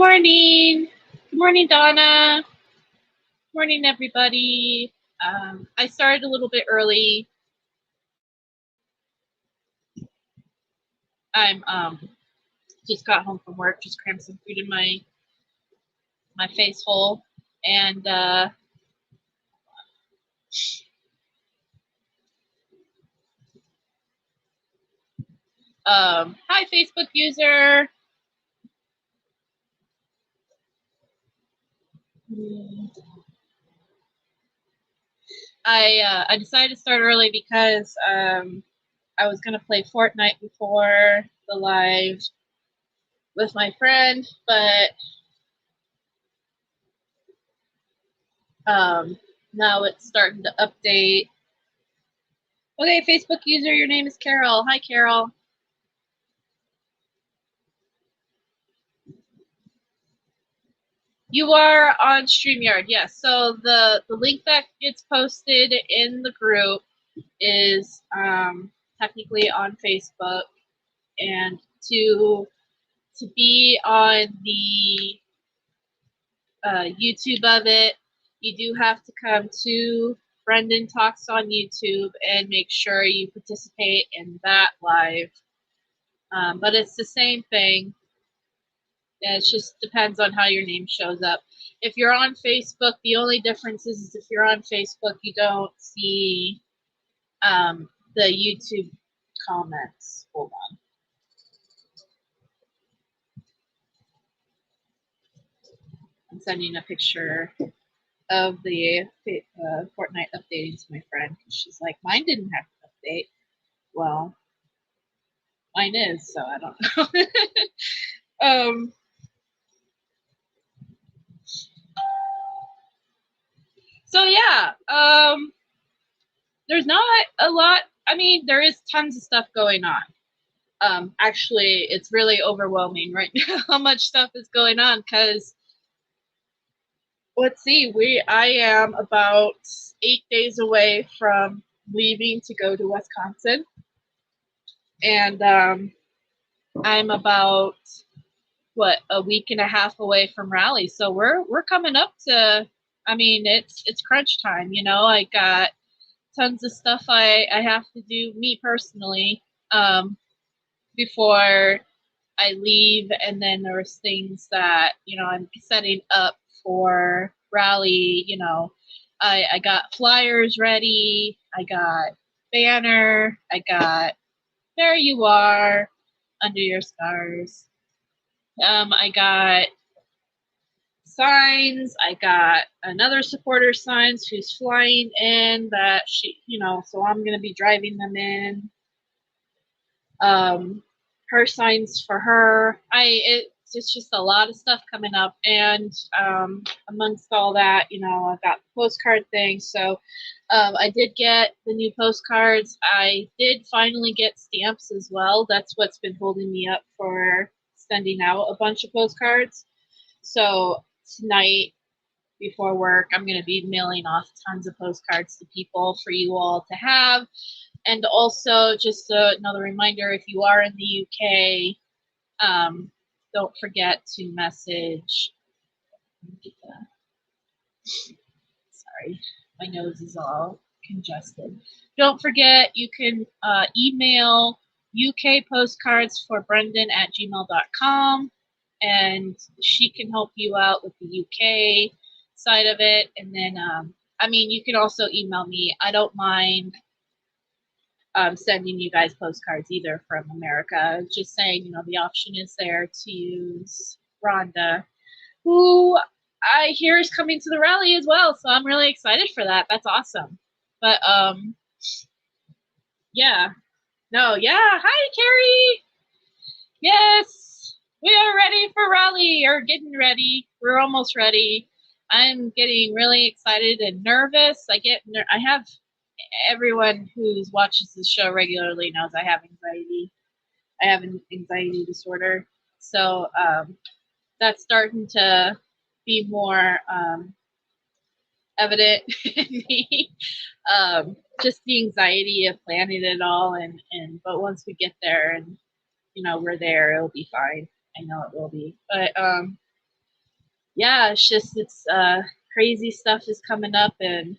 morning. Good morning, Donna. Good morning, everybody. I started a little bit early. I'm just got home from work, just crammed some food in my face hole, and hi, Facebook user. I decided to start early because I was gonna play Fortnite before the live with my friend, but now it's starting to update. Okay, Facebook user, your name is Carol. Hi, Carol. You are on StreamYard, yes. So the link that gets posted in the group is technically on Facebook, and to be on the YouTube of it, you do have to come to Brendan Talks on YouTube and make sure you participate in that live. But it's the same thing. It just depends on how your name shows up. If you're on Facebook, the only difference is if you're on Facebook, you don't see the YouTube comments. Hold on. I'm sending a picture of the Fortnite updating to my friend. She's like, mine didn't have to update. Well, mine is, so I don't know. So yeah, there's not a lot. I mean, there is tons of stuff going on. Actually, it's really overwhelming right now how much stuff is going on, because let's see, I am about 8 days away from leaving to go to Wisconsin, and I'm about a week and a half away from rally. So we're coming up to, I mean, it's crunch time, you know. I got tons of stuff I have to do, me personally, before I leave, and then there's things that, you know, I'm setting up for rally. You know, I got flyers ready, I got banner, I got There You Are Under Your Stars. I got signs. I got another supporter signs who's flying in that she, you know, so I'm going to be driving them in. Her signs for her. It's just a lot of stuff coming up, and amongst all that, you know, I've got the postcard thing. So I did get the new postcards. I did finally get stamps as well. That's what's been holding me up for sending out a bunch of postcards. So tonight before work, I'm going to be mailing off tons of postcards to people for you all to have. And also, just another reminder, if you are in the UK, don't forget to message. Sorry, my nose is all congested. Don't forget, you can email UK postcards for Brendan@gmail.com, and she can help you out with the UK side of it. And then, I mean, you can also email me. I don't mind sending you guys postcards either from America. Just saying, you know, the option is there to use Rhonda, who I hear is coming to the rally as well. So I'm really excited for that. That's awesome. But yeah. No, yeah. Hi, Carrie. Yes, we are ready for rally, or getting ready. We're almost ready. I'm getting really excited and nervous. I have, everyone who watches the show regularly knows I have anxiety. I have an anxiety disorder. So that's starting to be more evident in me. Just the anxiety of planning it all, and but once we get there and, you know, we're there, it'll be fine. I know it will be. But yeah, it's just, it's crazy stuff is coming up, and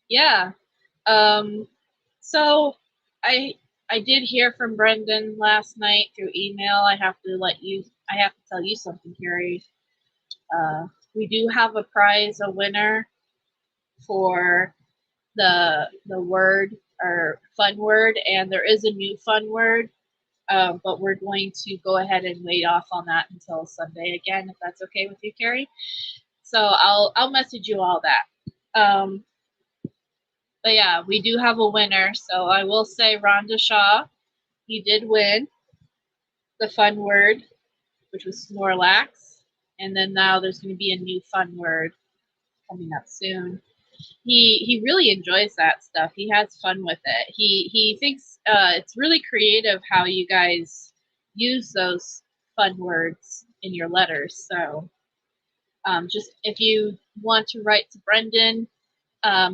yeah. So I I did hear from Brendan last night through email. I have to tell you something, Carrie. We do have a winner for the word or fun word, and there is a new fun word. But we're going to go ahead and wait off on that until Sunday again, if that's okay with you, Carrie. So I'll message you all that. But yeah, we do have a winner. So I will say, Rhonda Shaw, you did win the fun word, which was Snorlax. And then now there's going to be a new fun word coming up soon. He really enjoys that stuff. He has fun with it. He thinks it's really creative how you guys use those fun words in your letters. So just if you want to write to Brendan,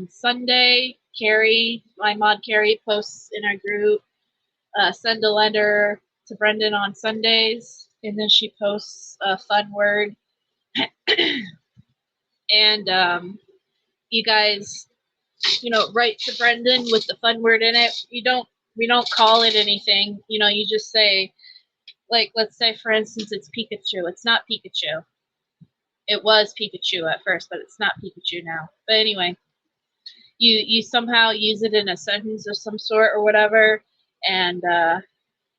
Sunday, Carrie, my mod Carrie, posts in our group. Send a letter to Brendan on Sundays, and then she posts a fun word. And you guys, write to Brendan with the fun word in it. We don't call it anything. You just say, like, let's say for instance, it's Pikachu. It's not Pikachu. It was Pikachu at first, but it's not Pikachu now. But anyway, you somehow use it in a sentence of some sort or whatever, and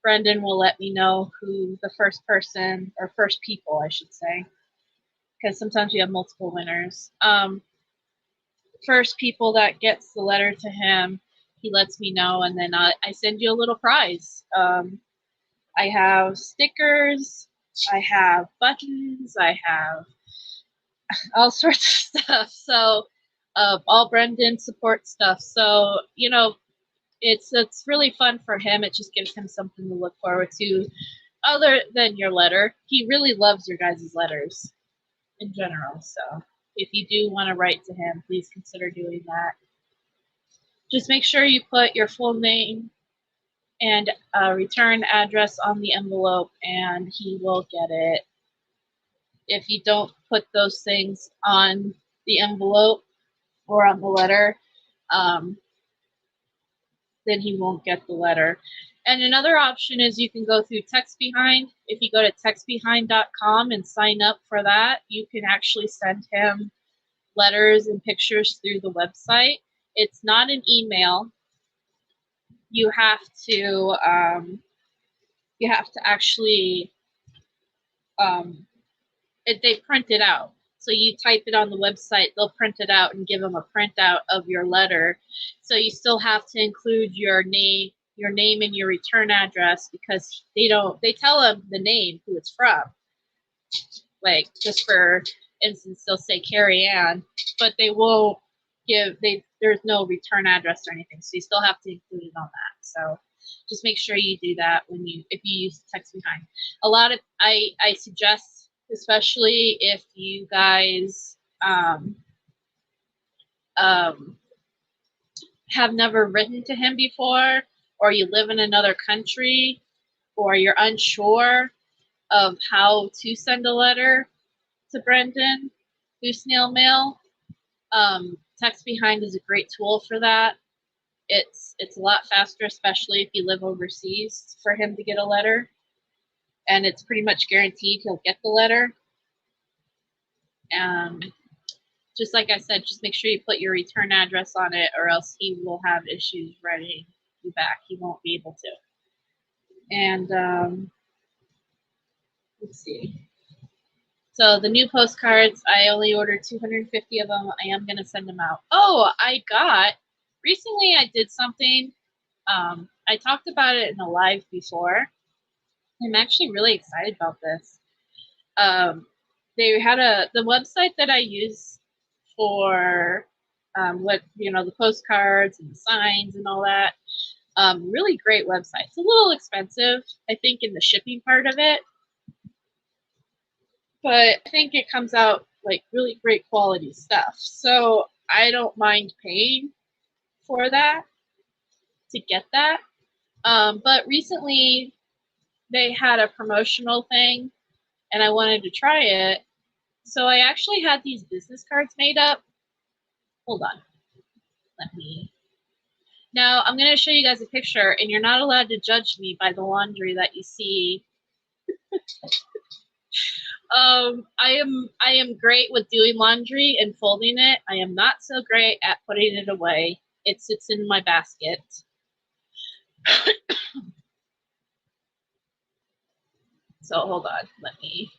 Brendan will let me know who the first person, or first people, I should say, because sometimes you have multiple winners. First people that gets the letter to him, he lets me know, and then I send you a little prize. I have stickers, I have buttons, I have all sorts of stuff. So all Brendan support stuff. So it's really fun for him. It just gives him something to look forward to, other than your letter. He really loves your guys' letters in general. So if you do want to write to him, please consider doing that. Just make sure you put your full name and return address on the envelope, and he will get it. If you don't put those things on the envelope or on the letter, then he won't get the letter. And another option is you can go through Text Behind. If you go to textbehind.com and sign up for that, you can actually send him letters and pictures through the website. It's not an email. You have to actually they print it out. So you type it on the website, they'll print it out and give them a printout of your letter. So you still have to include your name and your return address, because they tell them the name, who it's from. Like, just for instance, they'll say Carrie Ann, but they won't there's no return address or anything. So you still have to include it on that. So just make sure you do that if you use Text Behind. I suggest, especially if you guys have never written to him before, or you live in another country, or you're unsure of how to send a letter to Brendan through snail mail, Text Behind is a great tool for that. It's a lot faster, especially if you live overseas, for him to get a letter. And it's pretty much guaranteed he'll get the letter. Just like I said, just make sure you put your return address on it, or else he will have issues writing you back. He won't be able to. And let's see. So the new postcards, I only ordered 250 of them. I am going to send them out. Oh, recently I did something. I talked about it in a live before. I'm actually really excited about this. They had the website that I use for the postcards and the signs and all that. Really great website. It's a little expensive, I think, in the shipping part of it, but I think it comes out like really great quality stuff. So I don't mind paying for that to get that. But recently they had a promotional thing, and I wanted to try it. So I actually had these business cards made up. Hold on. Now I'm going to show you guys a picture, and you're not allowed to judge me by the laundry that you see. I am great with doing laundry and folding it. I am not so great at putting it away. It sits in my basket. So hold on, let me.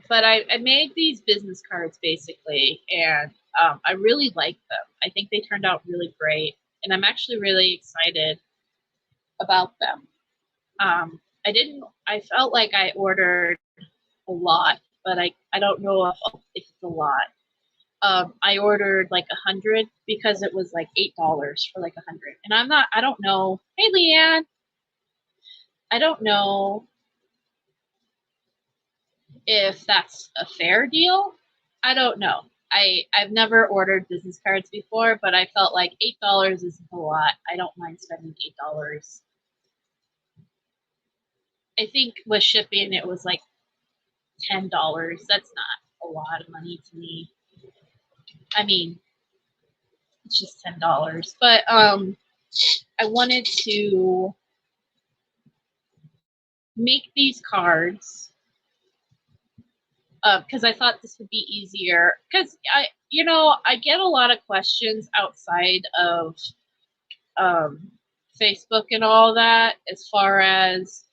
But I made these business cards basically, and I really like them. I think they turned out really great, and I'm actually really excited about them. I felt like I ordered a lot, but I don't know if it's a lot. I ordered like 100 because it was like $8 for like 100, and I don't know. Hey, Leanne, I don't know if that's a fair deal. I don't know. I've never ordered business cards before, but I felt like $8 isn't a lot. I don't mind spending $8. I think with shipping it was like $10. That's not a lot of money to me. I mean, it's just $10. But I wanted to make these cards because I thought this would be easier. Because I get a lot of questions outside of Facebook and all that, as far as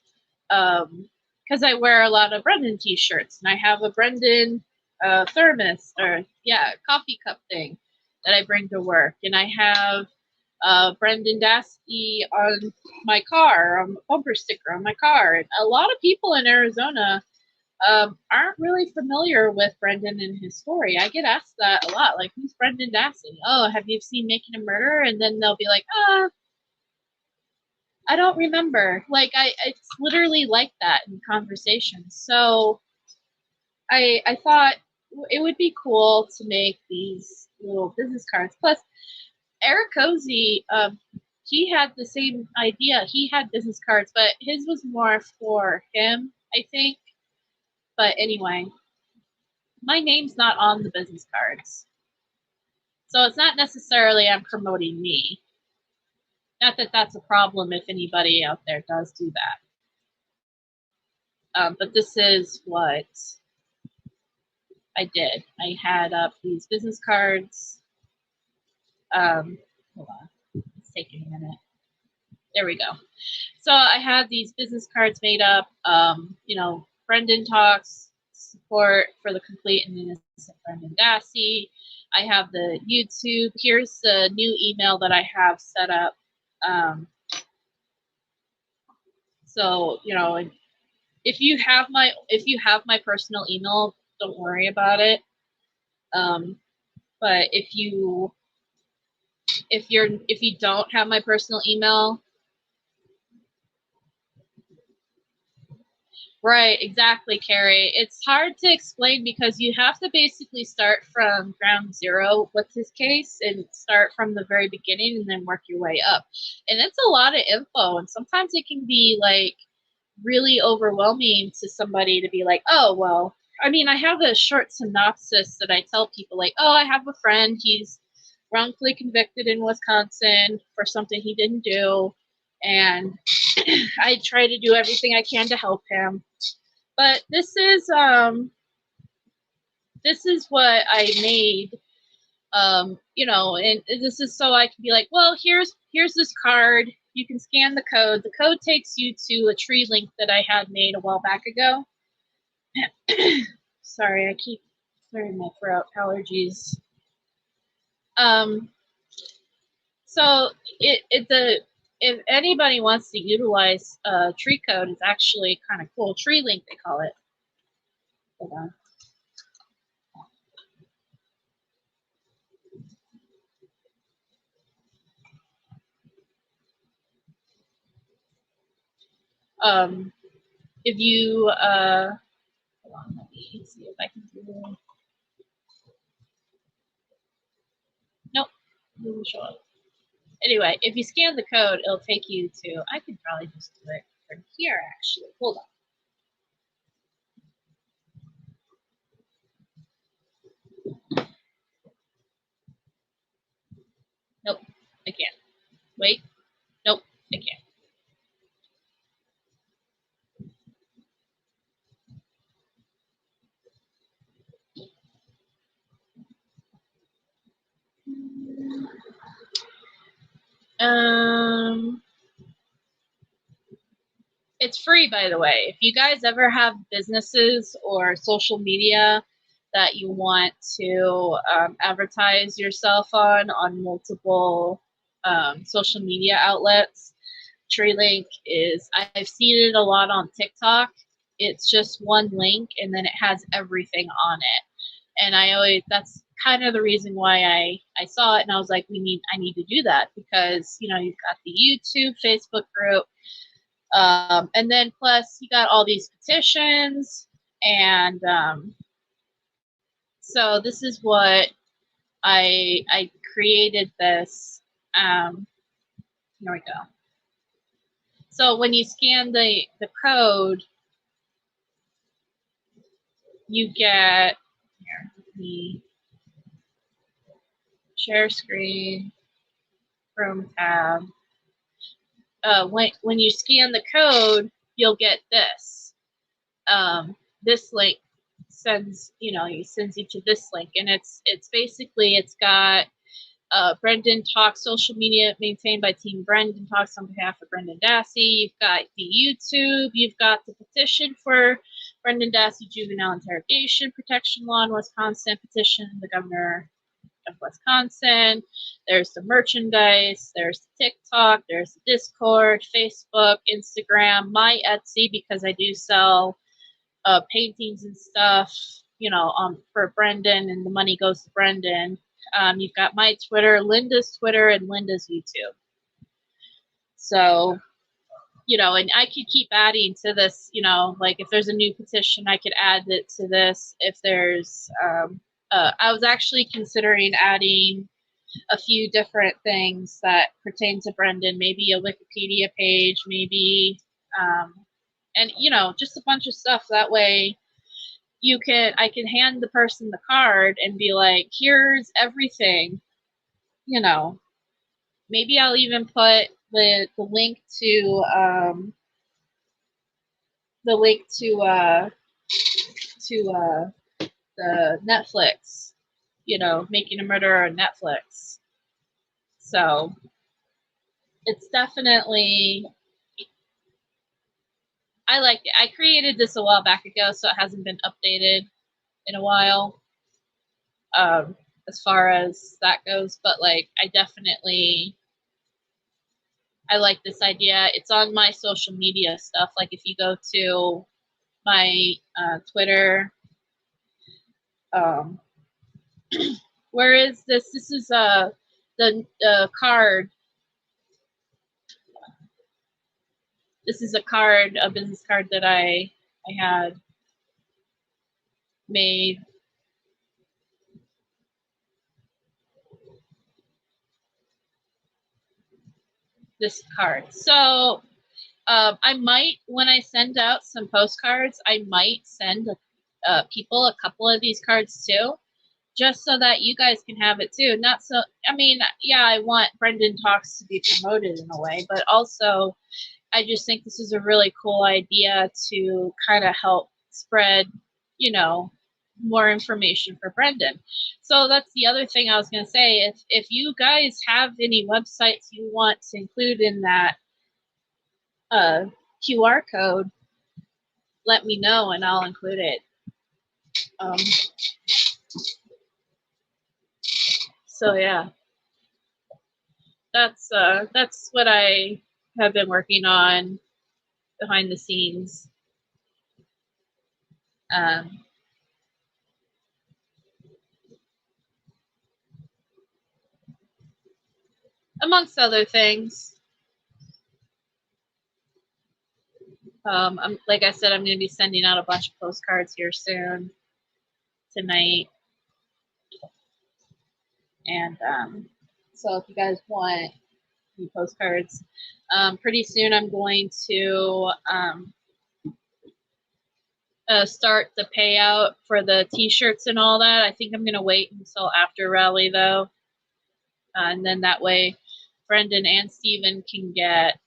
because I wear a lot of Brendan t-shirts, and I have a Brendan thermos, or coffee cup thing that I bring to work, and I have Brendan Dassey on my car, on the bumper sticker on my car. And a lot of people in Arizona aren't really familiar with Brendan and his story. I get asked that a lot, like, who's Brendan Dassey? Oh, have you seen Making a Murder? And then they'll be like, I don't remember. Like, it's literally like that in conversations. So I thought it would be cool to make these little business cards. Plus, Eric Cozy, he had the same idea. He had business cards, but his was more for him, I think. But anyway, my name's not on the business cards. So it's not necessarily I'm promoting me. Not that that's a problem if anybody out there does do that. But this is what I did. I had up these business cards. Hold on. It's taking a minute. There we go. So I had these business cards made up. Brendan talks, support for the complete and innocent Brendan Dassey. I have the YouTube. Here's the new email that I have set up. So if you have my personal email, don't worry about it. But if you don't have my personal email, right, exactly, Carrie. It's hard to explain because you have to basically start from ground zero with his case and start from the very beginning and then work your way up. And it's a lot of info, and sometimes it can be like really overwhelming to somebody to be like, oh, well, I mean, I have a short synopsis that I tell people, like, oh, I have a friend, he's wrongfully convicted in Wisconsin for something he didn't do, and I try to do everything I can to help him. But this is what I made, and this is so I can be like, well, here's this card. You can scan the code. The code takes you to a tree link that I had made a while back ago. Sorry, I keep clearing my throat. Allergies. So if anybody wants to utilize tree code, it's actually kind of cool. Tree link, they call it. Hold on. If you hold on, let me see if I can do it. Nope, doesn't show up. Anyway, if you scan the code, it'll take you to, I could probably just do it from here, actually. Hold on. Nope, I can't. Wait. Nope, I can't. It's free, by the way. If you guys ever have businesses or social media that you want to advertise yourself on multiple social media outlets, TreeLink is, I've seen it a lot on TikTok. It's just one link and then it has everything on it. And that's kind of the reason why I saw it and I was like, I need to do that because, you know, you've got the YouTube, Facebook group, and then plus you got all these petitions and so this is what I created this. Here we go. So when you scan the code, you get, here, let me share screen, Chrome tab. When you scan the code, you'll get this. This link sends you to this link, and it's basically, it's got Brendan Talks social media maintained by Team Brendan Talks on behalf of Brendan Dassey. You've got the YouTube. You've got the petition for Brendan Dassey Juvenile Interrogation Protection Law in Wisconsin, petition the governor of Wisconsin. There's the merchandise. There's the TikTok. There's the Discord, Facebook, Instagram, my Etsy, because I do sell paintings and stuff, for Brendan, and the money goes to Brendan. You've got my Twitter, Linda's Twitter, and Linda's YouTube. So, and I could keep adding to this, like if there's a new petition, I could add it to this. If there's, I was actually considering adding a few different things that pertain to Brendan, maybe a Wikipedia page, maybe, and, just a bunch of stuff. That way, I can hand the person the card and be like, here's everything, maybe I'll even put the link to the Netflix, Making a Murderer on Netflix. So it's definitely, I like it. I created this a while back ago, so it hasn't been updated in a while, as far as that goes. But like, I like this idea. It's on my social media stuff. Like if you go to my Twitter, where is this? This is the card. This is a business card that I had made. This card. So I might, when I send out some postcards, I might send people a couple of these cards too, just so that you guys can have it too. Not so, I mean, yeah, I want Brendan Talks to be promoted in a way, but also I just think this is a really cool idea to kind of help spread, more information for Brendan. So that's the other thing I was going to say. If you guys have any websites you want to include in that QR code, let me know and I'll include it. So yeah, that's what I have been working on behind the scenes. Amongst other things. Like I said, I'm going to be sending out a bunch of postcards here soon, tonight. And so if you guys want me postcards. Pretty soon I'm going to start the payout for the t-shirts and all that. I think I'm going to wait until after rally though. And then that way Brendan and Steven can get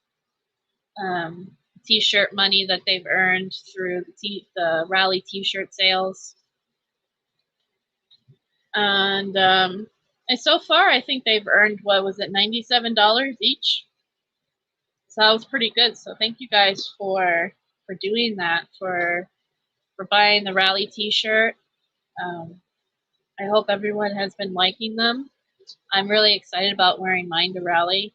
t-shirt money that they've earned through the rally t-shirt sales. And so far I think they've earned, what was it, $97 each? So that was pretty good. So thank you guys for doing that, for buying the rally t-shirt. I hope everyone has been liking them. I'm really excited about wearing mine to rally.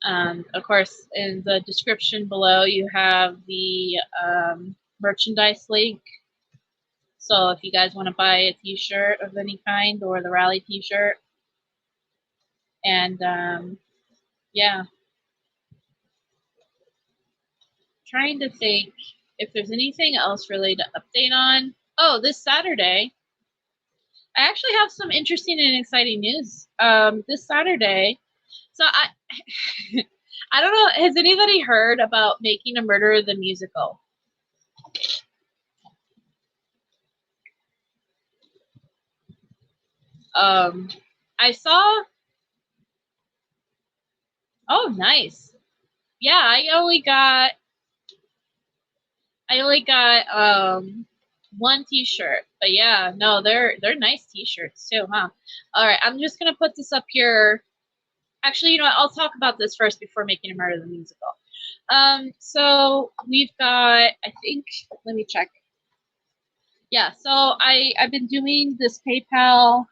Of course, in the description below, you have the merchandise link. So if you guys want to buy a t-shirt of any kind or the rally t-shirt. And yeah. Trying to think if there's anything else really to update on. Oh, this Saturday, I actually have some interesting and exciting news. This Saturday, so I don't know, has anybody heard about Making a Murderer the musical? I saw. Oh, nice. Yeah, I only got one t-shirt, but yeah, no, they're nice t-shirts too, huh? All right, I'm just gonna put this up here. Actually, you know what, I'll talk about this first before Making a Murder the musical. So we've got, I think, let me check. Yeah, so I've been doing this PayPal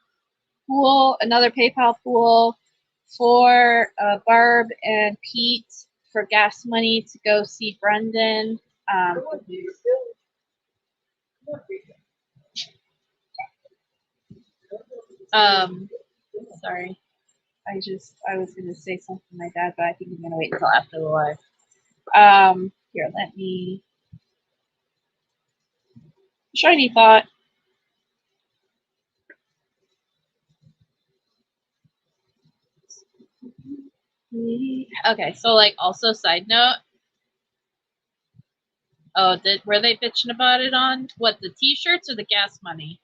pool, another PayPal pool for Barb and Pete for gas money to go see Brendan. Sorry, I was gonna say something to my dad, but I think I'm gonna wait until after the live. Here, let me. Shiny thought. Okay, so like also side note. Oh, were they bitching about it on what, the t-shirts or the gas money?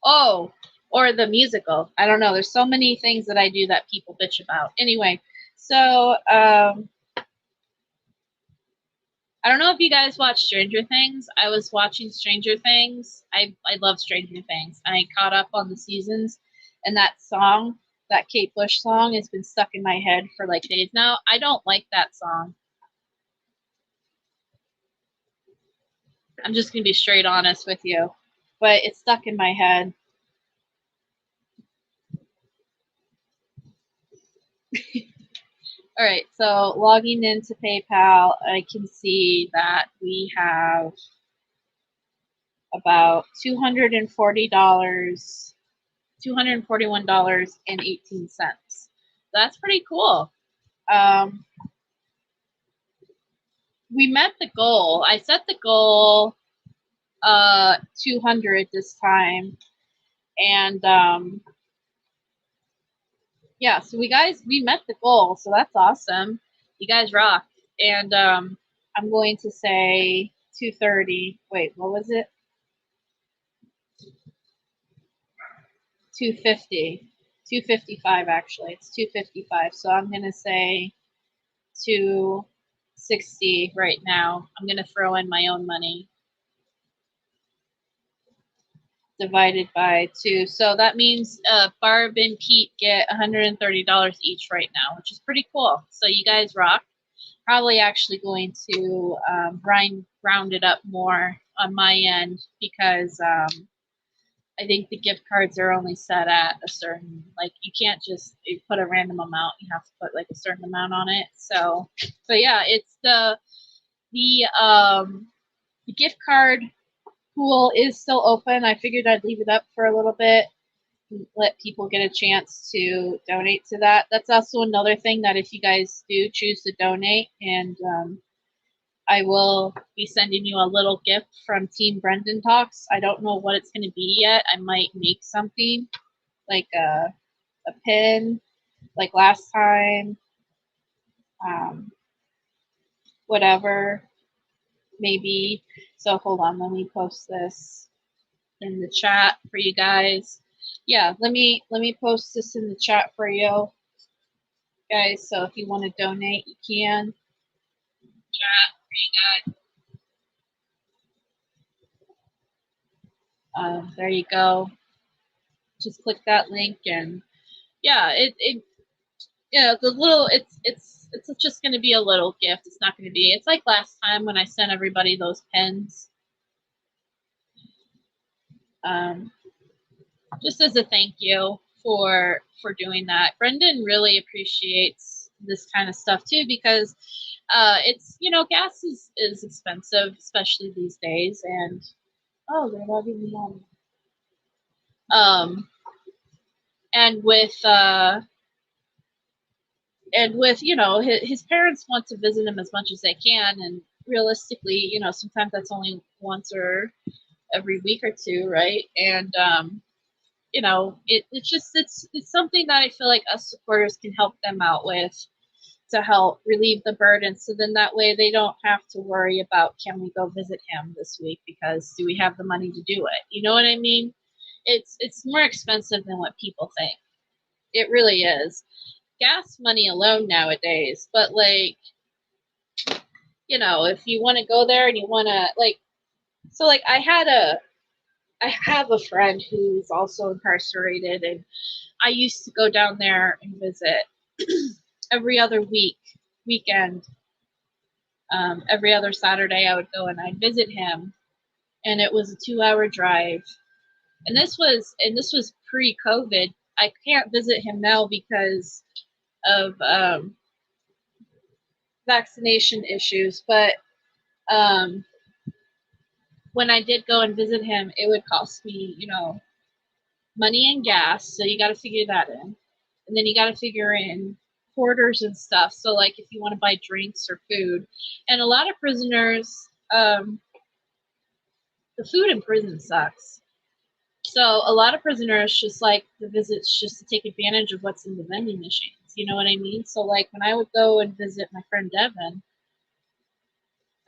Oh, or the musical. I don't know. There's so many things that I do that people bitch about. Anyway, so I don't know if you guys watch Stranger Things. I was watching Stranger Things. I love Stranger Things. I caught up on the seasons, and that song, that Kate Bush song, has been stuck in my head for like days now. I don't like that song. I'm just gonna be straight honest with you, but it's stuck in my head. All right, so logging into PayPal, I can see that we have about $240, $241.18. That's pretty cool. We met the goal. I set the goal 200 this time, and yeah, so we met the goal, so that's awesome. You guys rock. And I'm going to say 230. Wait, what was it? 250. 255 actually. It's 255. So I'm going to say 260 right now. I'm going to throw in my own money. Divided by 2. So that means Barb and Pete get $130 each right now, which is pretty cool. So you guys rock. Probably actually going to round it up more on my end because I think the gift cards are only set at a certain, like, you can't just put a random amount. You have to put like a certain amount on it. So yeah, it's the gift card pool is still open. I figured I'd leave it up for a little bit, let people get a chance to donate to that. That's also another thing that if you guys do choose to donate, and I will be sending you a little gift from Team Brendan Talks. I don't know what it's going to be yet. I might make something like a a pin like last time, whatever, maybe. So hold on, let me post this in the chat for you guys. Yeah, let me post this in the chat for you guys. So if you want to donate, you can. Chat for you guys. There you go. Just click that link, and yeah, the little, it's just going to be a little gift. It's not going to be, it's like last time when I sent everybody those pens, just as a thank you for doing that. Brendan really appreciates this kind of stuff too, because it's, you know, gas is expensive, especially these days. And oh, they're loving me on. And with, you know, his parents want to visit him as much as they can, and realistically, you know, sometimes that's only once or every week or two, right? And you know, it's something that I feel like us supporters can help them out with, to help relieve the burden, so then that way they don't have to worry about, can we go visit him this week, because do we have the money to do it? You know what I mean? It's more expensive than what people think. It really is. Gas money alone nowadays, but like, you know, if you want to go there and you want to, like, so like I have a friend who's also incarcerated, and I used to go down there and visit every other weekend. Every other Saturday I would go and I'd visit him, and it was a 2-hour drive. And this was pre-COVID. I can't visit him now because of vaccination issues, but when I did go and visit him, it would cost me, you know, money and gas, so you got to figure that in. And then you got to figure in quarters and stuff. So like if you want to buy drinks or food, and a lot of prisoners, the food in prison sucks. So a lot of prisoners just like the visits just to take advantage of what's in the vending machines. You know what I mean? So like when I would go and visit my friend Devin,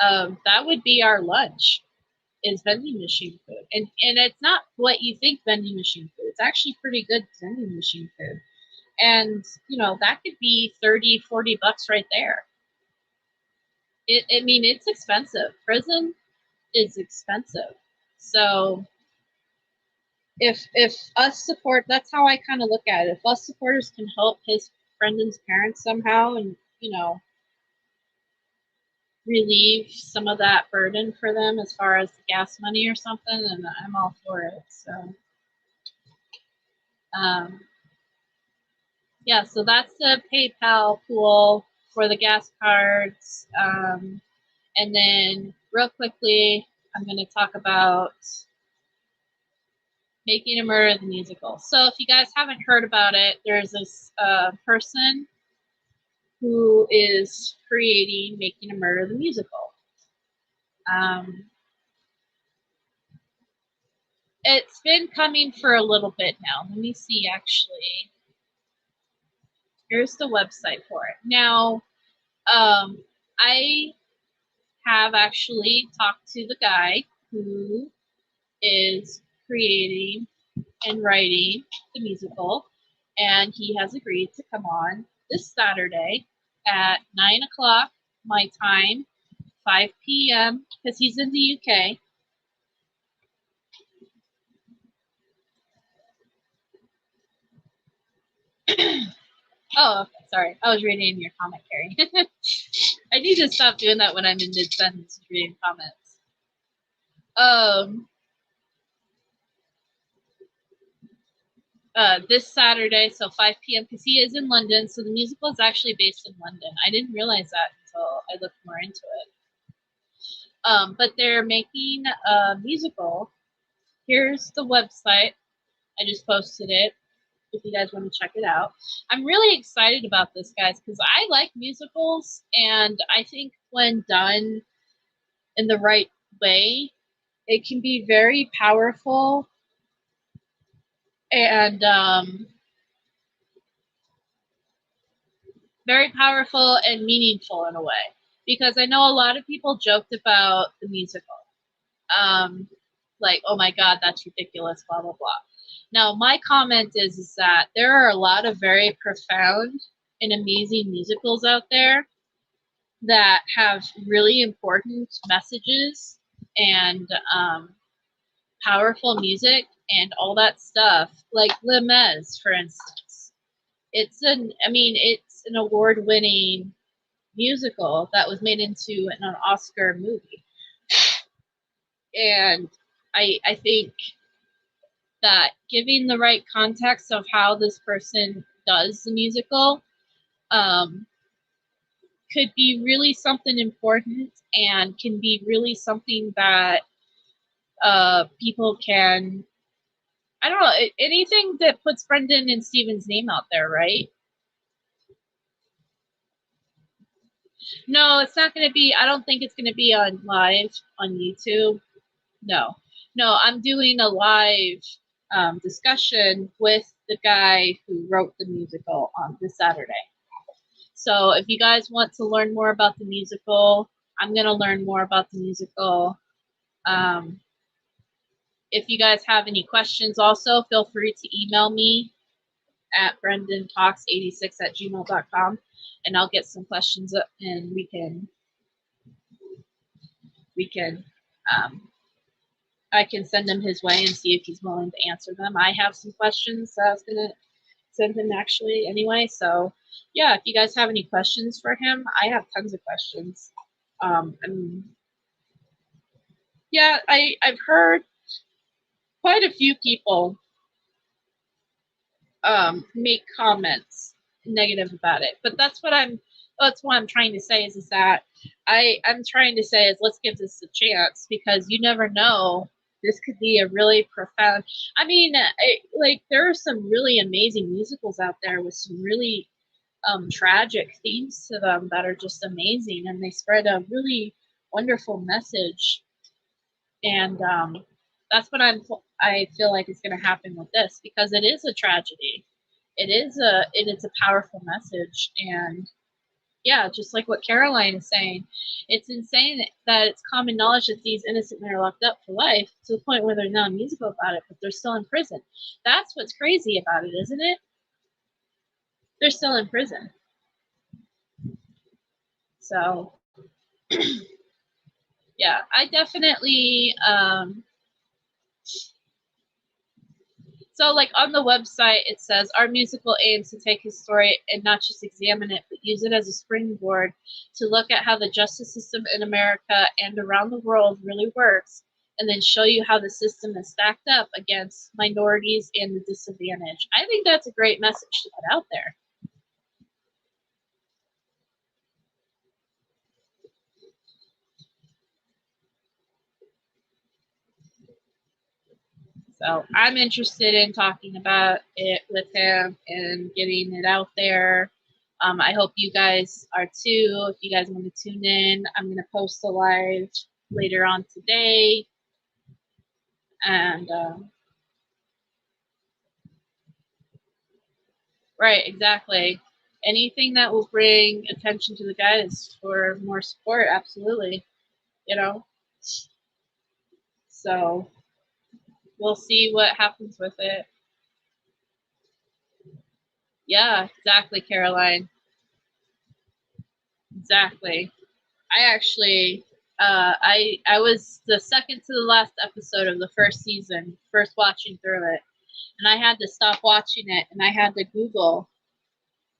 that would be our lunch, is vending machine food. And it's not what you think vending machine food. It's actually pretty good vending machine food. And, you know, that could be 30, 40 bucks right there. I mean, it's expensive. Prison is expensive. So if us support, that's how I kind of look at it. If us supporters can help his Brendan's parents somehow, and, you know, relieve some of that burden for them as far as the gas money or something, and I'm all for it. So yeah, so that's the PayPal pool for the gas cards. And then real quickly, I'm going to talk about Making a Murder the musical. So if you guys haven't heard about it, there's this person who is creating Making a Murder the musical. It's been coming for a little bit now. Let me see, actually. Here's the website for it. Now, I have actually talked to the guy who is creating and writing the musical, and he has agreed to come on this Saturday at 9 o'clock my time, 5 p.m., because he's in the UK. Oh, okay, sorry. I was reading your comment, Carrie. I need to stop doing that when I'm in mid-sentence reading comments. This Saturday, so 5 p.m., because he is in London, so the musical is actually based in London. I didn't realize that until I looked more into it. But they're making a musical. Here's the website. I just posted it if you guys want to check it out. I'm really excited about this, guys, because I like musicals, and I think when done in the right way, it can be very powerful and very powerful and meaningful in a way, because I know a lot of people joked about the musical. Like, oh my God, that's ridiculous, blah, blah, blah. Now, my comment is that there are a lot of very profound and amazing musicals out there that have really important messages and powerful music and all that stuff, like Les Mis, for instance. It's an award-winning musical that was made into an Oscar movie. And I think that giving the right context of how this person does the musical could be really something important, and can be really something that people can, I don't know, anything that puts Brendan and Steven's name out there, right? No, it's not going to be, I don't think it's going to be on live on YouTube. No, I'm doing a live discussion with the guy who wrote the musical on this Saturday. So if you guys want to learn more about the musical, I'm going to learn more about the musical. If you guys have any questions also, feel free to email me at brendantalks86@gmail.com, and I'll get some questions up, and we can I can send them his way and see if he's willing to answer them. I have some questions that I was going to send him actually anyway. So yeah, if you guys have any questions for him, I have tons of questions. Yeah, I've heard quite a few people make comments negative about it, but that's what I'm trying to say is that I'm trying to say is let's give this a chance, because you never know. This could be a really profound, I mean, like there are some really amazing musicals out there with some really tragic themes to them that are just amazing, and they spread a really wonderful message. And that's what I feel like is going to happen with this, because it is a tragedy. It's a powerful message. And yeah, just like what Caroline is saying, it's insane that it's common knowledge that these innocent men are locked up for life, to the point where they're now musical about it, but they're still in prison. That's what's crazy about it, isn't it? They're still in prison. So yeah, I definitely so like on the website it says our musical aims to take his story and not just examine it, but use it as a springboard to look at how the justice system in America and around the world really works, and then show you how the system is stacked up against minorities and the disadvantaged. I think that's a great message to put out there. So I'm interested in talking about it with him and getting it out there. I hope you guys are too. If you guys want to tune in, I'm going to post a live later on today. And right, exactly. Anything that will bring attention to the guys for more support, absolutely. You know? So we'll see what happens with it. Yeah, exactly, Caroline. Exactly. I actually, I was the second to the last episode of the first season, first watching through it, and I had to stop watching it, and I had to Google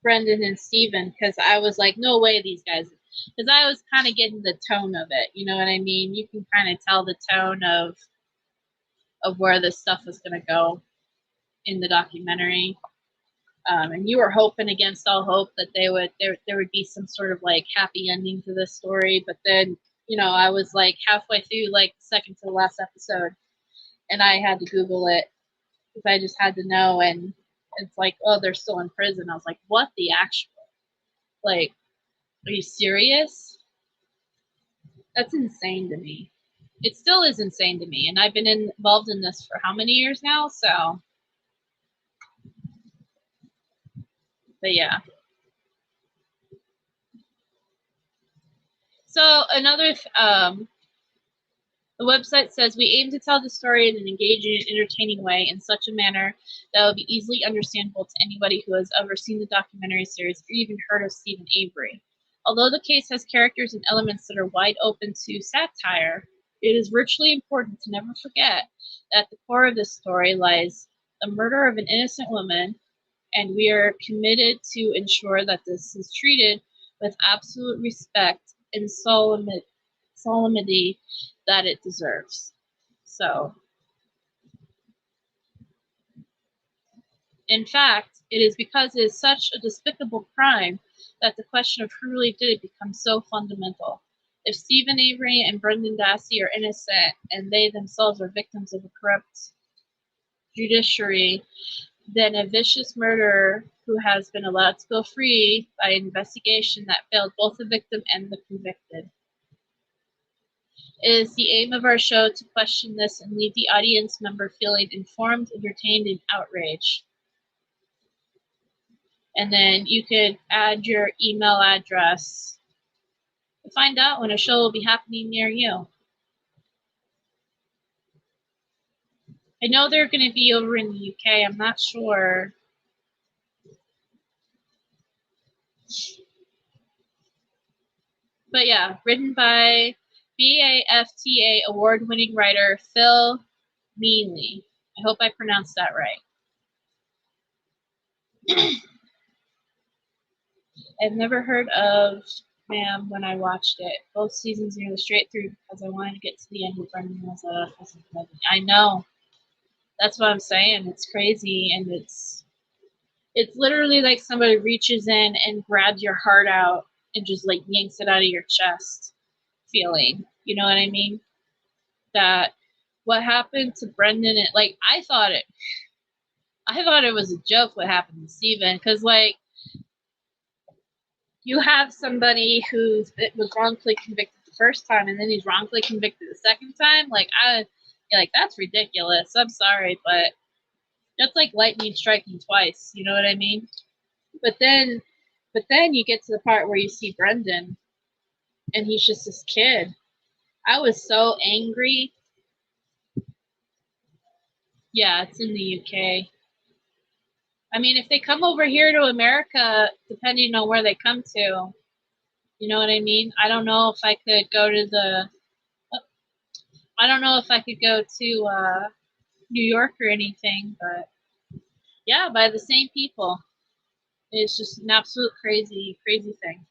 Brendan and Steven, because I was like, no way these guys, because I was kind of getting the tone of it, you know what I mean? You can kind of tell the tone of where this stuff is going to go in the documentary. And you were hoping against all hope that there would be some sort of like happy ending to this story, but then I was like halfway through like the second to the last episode, and I had to Google it because I just had to know. And it's like, oh, they're still in prison. I was like, what the actual? Like, are you serious? That's insane to me. It still is insane to me, and I've been involved in this for how many years now? So, but yeah. So another, the website says, we aim to tell the story in an engaging and entertaining way in such a manner that will be easily understandable to anybody who has ever seen the documentary series or even heard of Stephen Avery. Although the case has characters and elements that are wide open to satire, it is virtually important to never forget that at the core of this story lies the murder of an innocent woman, and we are committed to ensure that this is treated with absolute respect and solemnity that it deserves. So, in fact, it is because it is such a despicable crime that the question of who really did it becomes so fundamental. If Stephen Avery and Brendan Dassey are innocent and they themselves are victims of a corrupt judiciary, then a vicious murderer who has been allowed to go free by an investigation that failed both the victim and the convicted. It is the aim of our show to question this and leave the audience member feeling informed, entertained, and outraged. And then you could add your email address to find out when a show will be happening near you. I know they're going to be over in the UK. I'm not sure. But yeah, written by BAFTA award-winning writer Phil Mealy. I hope I pronounced that right. I've never heard of Ma'am when I watched it. Both seasons nearly straight through because I wanted to get to the end of Brendan Dassey. I know. That's what I'm saying. It's crazy, and it's literally like somebody reaches in and grabs your heart out and just like yanks it out of your chest feeling. You know what I mean? That what happened to Brendan, like I thought it was a joke what happened to Stephen, because like you have somebody who was wrongfully convicted the first time and then he's wrongfully convicted the second time. Like that's ridiculous. I'm sorry, but that's like lightning striking twice. You know what I mean? But then you get to the part where you see Brendan and he's just this kid. I was so angry. Yeah, it's in the UK. I mean, if they come over here to America, depending on where they come to, you know what I mean? I don't know if I could go to New York or anything, but yeah, by the same people. It's just an absolute crazy, crazy thing.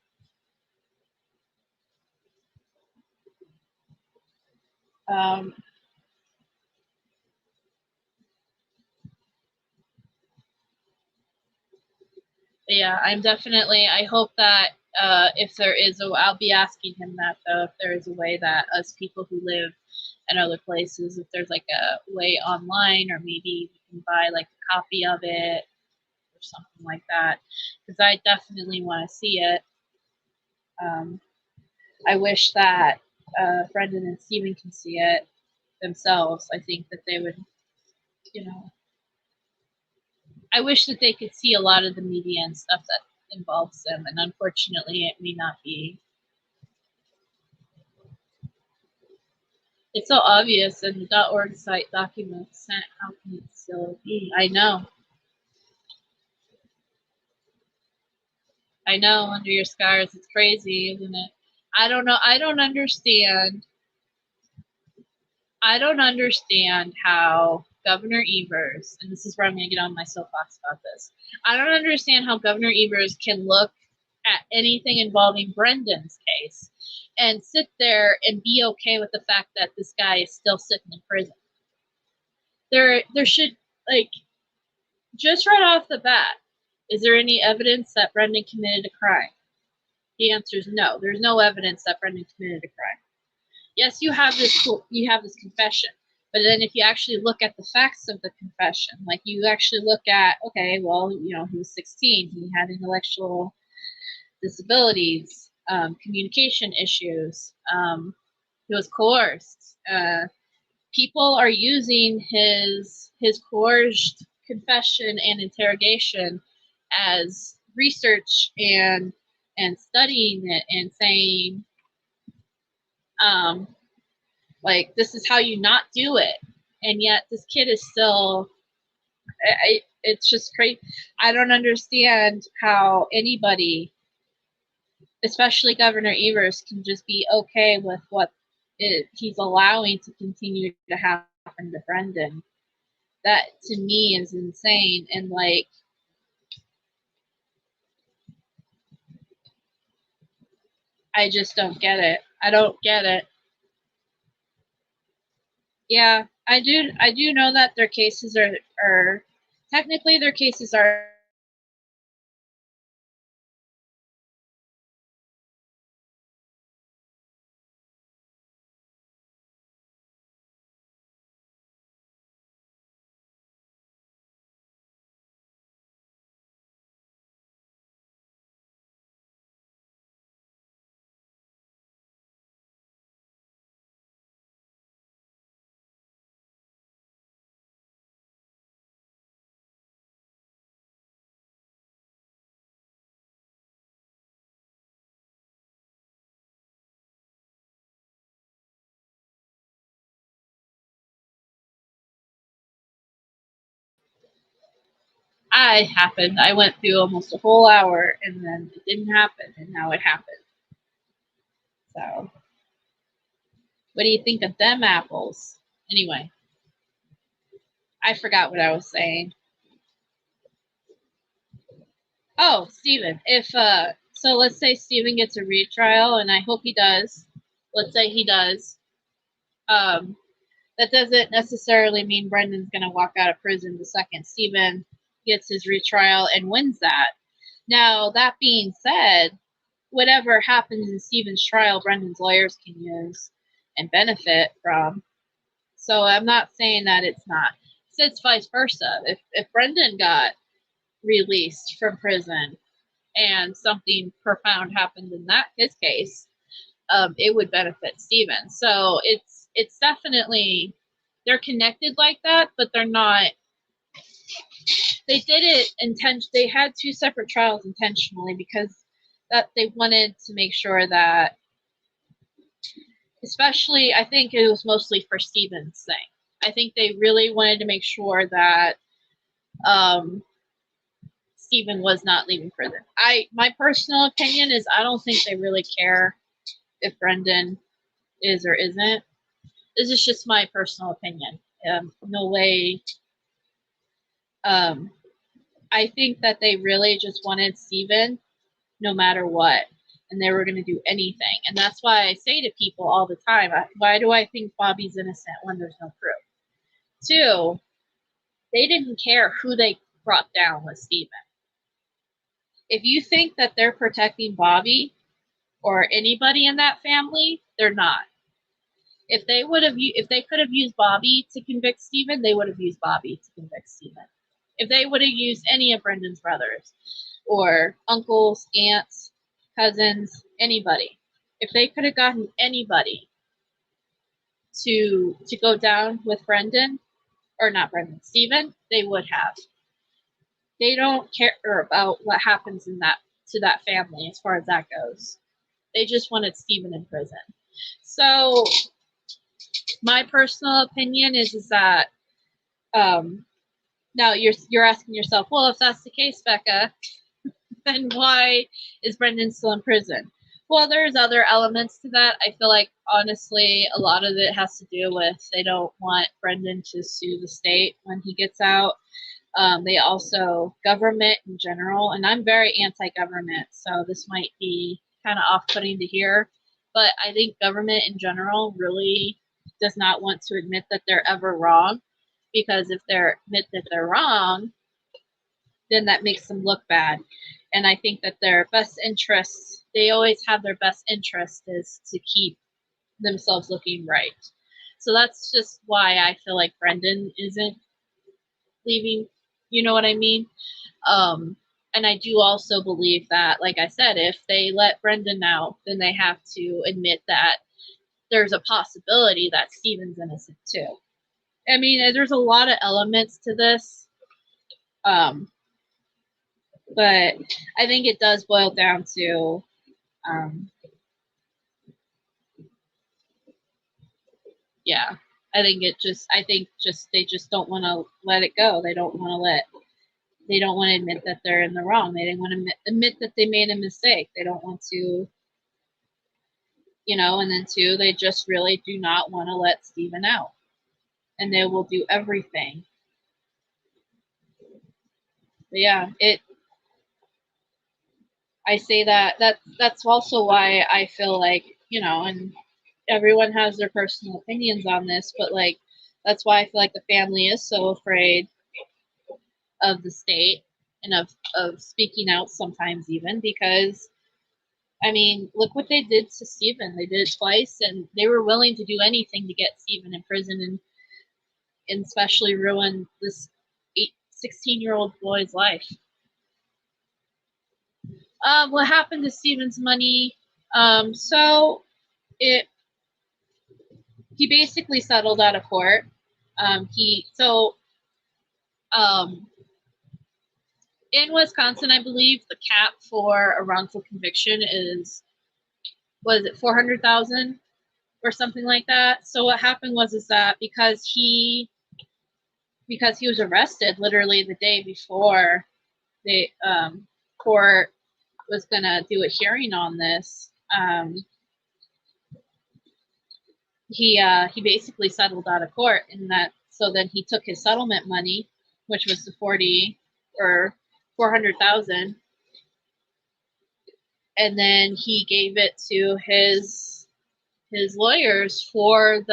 Yeah, I hope that if there is I'll be asking him that though, if there is a way that us people who live in other places, if there's like a way online, or maybe we can buy like a copy of it or something like that, because I definitely want to see it. I wish that Brendan and Stephen can see it themselves. I think that they would, I wish that they could see a lot of the media and stuff that involves them, and unfortunately it may not be. It's so obvious in the .org site documents sent. How can it still be? I know, under your scars. It's crazy, isn't it? I don't know. I don't understand how Governor Evers, and this is where I'm going to get on my soapbox about this. I don't understand how Governor Evers can look at anything involving Brendan's case and sit there and be okay with the fact that this guy is still sitting in prison. There should, like, just right off the bat, is there any evidence that Brendan committed a crime? The answer is no. There's no evidence that Brendan committed a crime. Yes, you have this confession, but then if you actually look at the facts of the confession, like you actually look at, okay, well, he was 16, he had intellectual disabilities, communication issues, he was coerced. People are using his coerced confession and interrogation as research and studying it and saying, Like, this is how you not do it. And yet this kid is still, it's just crazy. I don't understand how anybody, especially Governor Evers, can just be okay with what he's allowing to continue to happen to Brendan. That to me is insane. And like, I just don't get it. I don't get it. Yeah, I do know that their cases are technically their cases are happened. I went through almost a whole hour and then it didn't happen and now it happened. So what do you think of them apples? Anyway, I forgot what I was saying. Oh, Steven, if so let's say Steven gets a retrial, and I hope he does. Let's say he does. That doesn't necessarily mean Brendan's going to walk out of prison the second Steven gets his retrial and wins that. Now, that being said, whatever happens in Steven's trial, Brendan's lawyers can use and benefit from. So I'm not saying that it's not. It's vice versa. If Brendan got released from prison and something profound happened in his case, it would benefit Steven. So it's definitely, they're connected like that, but they're not. They did it they had two separate trials intentionally because that they wanted to make sure that, especially, I think it was mostly for Steven's thing. I think they really wanted to make sure that Steven was not leaving prison. My personal opinion is I don't think they really care if Brendan is or isn't. This is just my personal opinion. No way. I think that they really just wanted Steven no matter what, and they were going to do anything. And that's why I say to people all the time, why do I think Bobby's innocent when there's no proof? Two, they didn't care who they brought down with Steven. If you think that they're protecting Bobby or anybody in that family, they're not. If they could have used Bobby to convict Steven, they would have used Bobby to convict Steven. If they would have used any of Brendan's brothers or uncles, aunts, cousins, anybody, if they could have gotten anybody to go down with Brendan, or not Brendan, Steven, they would have. They don't care about what happens to that family as far as that goes. They just wanted Steven in prison. So my personal opinion is that now you're asking yourself, well, if that's the case, Becca, then why is Brendan still in prison? Well, there's other elements to that. I feel like, honestly, a lot of it has to do with they don't want Brendan to sue the state when he gets out. They also, government in general, and I'm very anti-government, so this might be kind of off-putting to hear, but I think government in general really does not want to admit that they're ever wrong, because if they admit that they're wrong, then that makes them look bad. And I think that their best interests, they always have their best interest is to keep themselves looking right. So that's just why I feel like Brendan isn't leaving, you know what I mean? And I do also believe that, like I said, if they let Brendan out, then they have to admit that there's a possibility that Steven's innocent too. I mean, there's a lot of elements to this. But I think it does boil down to yeah, I think they just don't want to let it go. They don't want to admit that they're in the wrong. They didn't want to admit that they made a mistake. They don't want to, and then two, they just really do not want to let Stephen out. And they will do everything. But yeah, I say that's also why I feel like, and everyone has their personal opinions on this, but like, that's why I feel like the family is so afraid of the state and of speaking out sometimes, even because, I mean, look what they did to Stephen. They did it twice, and they were willing to do anything to get Stephen in prison and especially ruin this 16-year-old boy's life. What happened to Stephen's money? So he basically settled out of court. In Wisconsin, I believe the cap for a wrongful conviction was it 400,000 or something like that. So what happened was that because he was arrested literally the day before the court was gonna do a hearing on this, he basically settled out of court, and that so then he took his settlement money, which was the 400,000, and then he gave it to his lawyers for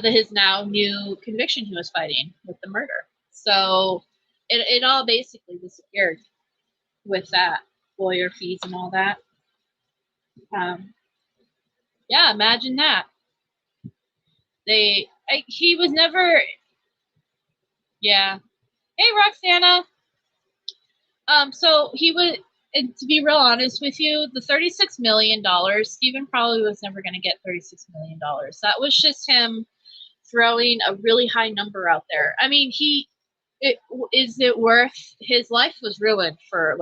his now new conviction he was fighting with the murder. So it all basically disappeared with that, lawyer fees and all that. Yeah, imagine that. He was never. Yeah. Hey, Roxana. So he was, and to be real honest with you, the $36 million, Stephen probably was never going to get $36 million. That was just him throwing a really high number out there. I mean, is it worth, his life was ruined for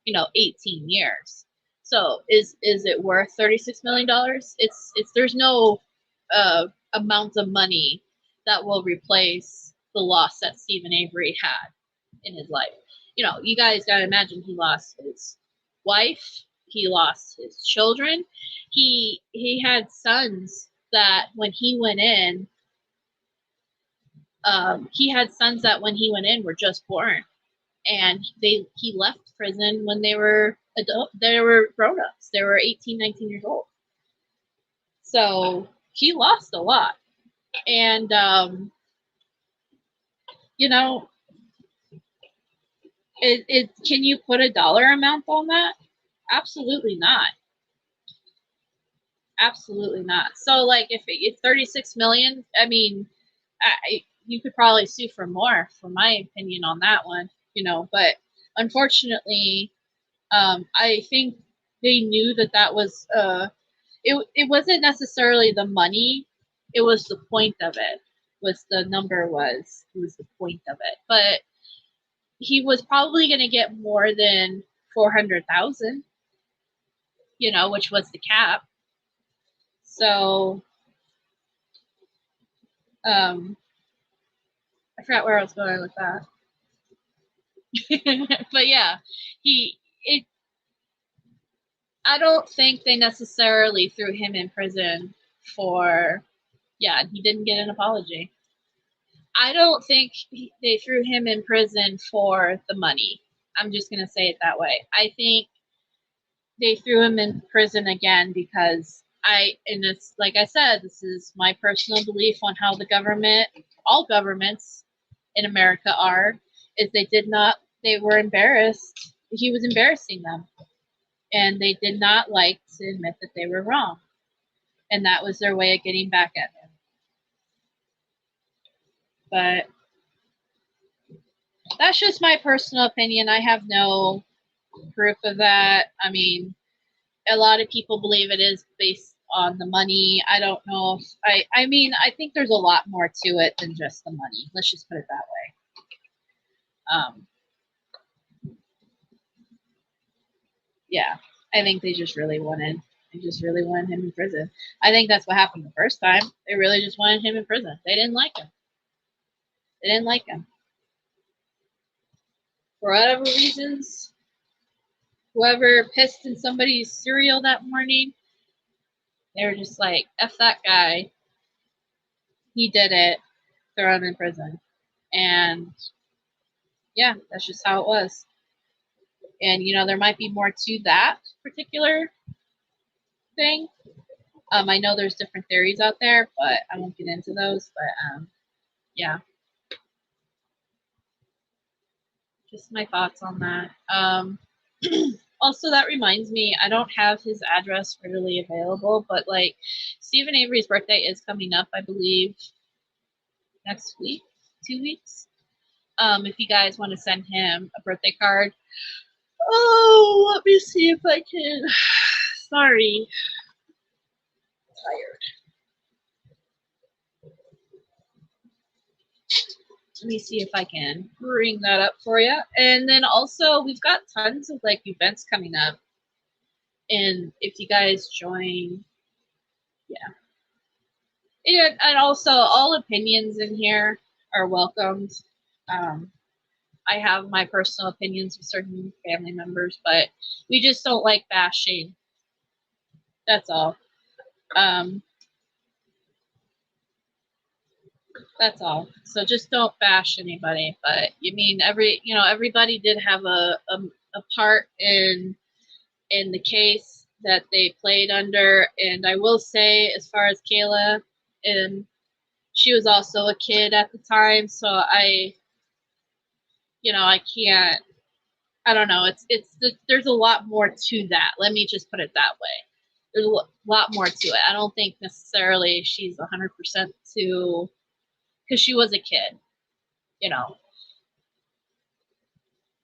18 years. So is it worth $36 million? There's no amount of money that will replace the loss that Stephen Avery had in his life. You guys got to imagine, he lost his wife, he lost his children, he had sons that when he went in, were just born, and he left prison when they were grown-ups. They were 18, 19 years old. So he lost a lot. And can you put a dollar amount on that? Absolutely not. Absolutely not. So if it's 36 million, I mean, you could probably sue for more, for my opinion on that one, but unfortunately, I think they knew that was it wasn't necessarily the money, it was the point of it, was the number was the point of it. But he was probably going to get more than 400,000, which was the cap. So I forgot where I was going with that. But yeah, I don't think they necessarily threw him in prison for, he didn't get an apology. I don't think they threw him in prison for the money. I'm just going to say it that way. I think they threw him in prison again because and it's like I said, this is my personal belief on how the government, all governments in America is they were embarrassed. He was embarrassing them. And they did not like to admit that they were wrong. And that was their way of getting back at him. But that's just my personal opinion. I have no proof of that. I mean, a lot of people believe it is based on the money. I don't know if I mean, I think there's a lot more to it than just the money. Let's just put it that way. Yeah. I think they just really wanted him in prison. I think that's what happened the first time. They really just wanted him in prison. They didn't like him. They didn't like him. For whatever reasons, whoever pissed in somebody's cereal that morning, they were just like, F that guy. He did it. Throw him in prison. And yeah, that's just how it was. And, you know, there might be more to that particular thing. I know there's different theories out there, but I won't get into those. But yeah, just my thoughts on that. Also, that reminds me, I don't have his address readily available, but like Stephen Avery's birthday is coming up, I believe, next week, 2 weeks. If you guys want to send him a birthday card. Oh, let me see if I can. Sorry. I'm tired. Let me see if I can bring that up for you. And then also, we've got tons of like events coming up. And if you guys join, yeah. And also, all opinions in here are welcomed. I have my personal opinions with certain family members, but we just don't like bashing. That's all. That's all. So just don't bash anybody. But you mean everybody did have a part in the case that they played under. And I will say, as far as Kayla, and she was also a kid at the time, so I can't. I don't know. There's a lot more to that. Let me just put it that way. There's a lot more to it. I don't think necessarily she's 100% to, because she was a kid.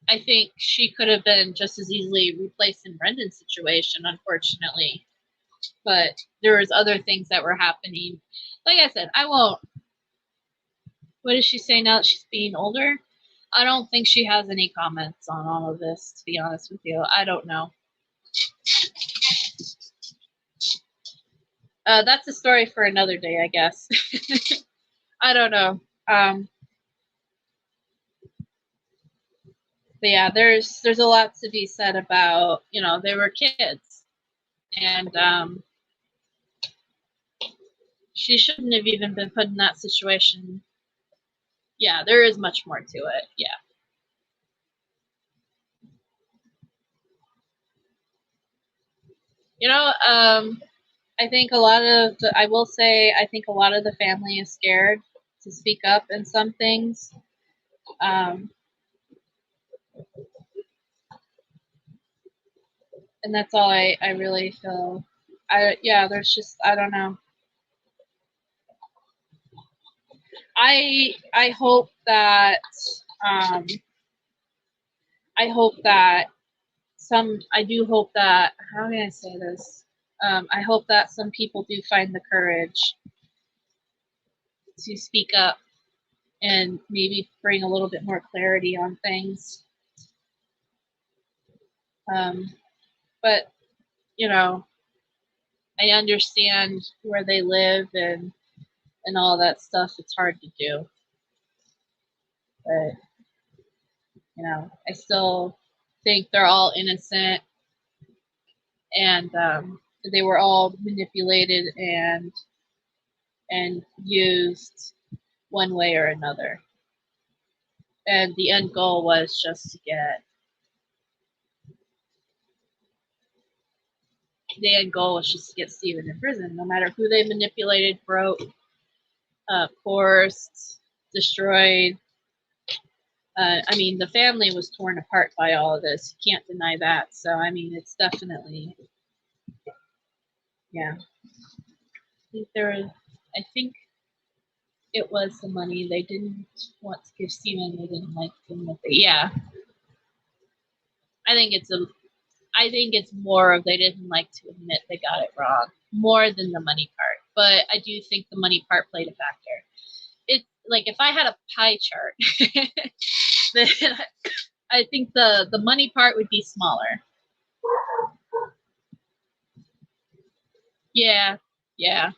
I think she could have been just as easily replaced in Brendan's situation, unfortunately. But there was other things that were happening. Like I said, I won't. What does she say now that she's being older? I don't think she has any comments on all of this, to be honest with you. I don't know. That's a story for another day, I guess. I don't know. But yeah, there's a lot to be said about, they were kids. And she shouldn't have even been put in that situation. Yeah, there is much more to it. Yeah. I think a lot of I think a lot of the family is scared to speak up in some things. And that's all I really feel. There's just, I don't know. I hope that I hope that I do hope that, how can I say this? I hope that some people do find the courage to speak up and maybe bring a little bit more clarity on things. But, I understand where they live and all that stuff. It's hard to do. But, I still think they're all innocent, and they were all manipulated and used one way or another. And the end goal was just to get Stephen in prison, no matter who they manipulated, broke, forced, destroyed. I mean, the family was torn apart by all of this. You can't deny that. So, I mean, it's definitely, yeah. I think it was the money. They didn't want to give Stephen. They didn't like him. Yeah. I think it's more of they didn't like to admit they got it wrong, more than the money part. But I do think the money part played a factor. It's like, if I had a pie chart, then I think the money part would be smaller. Yeah, yeah.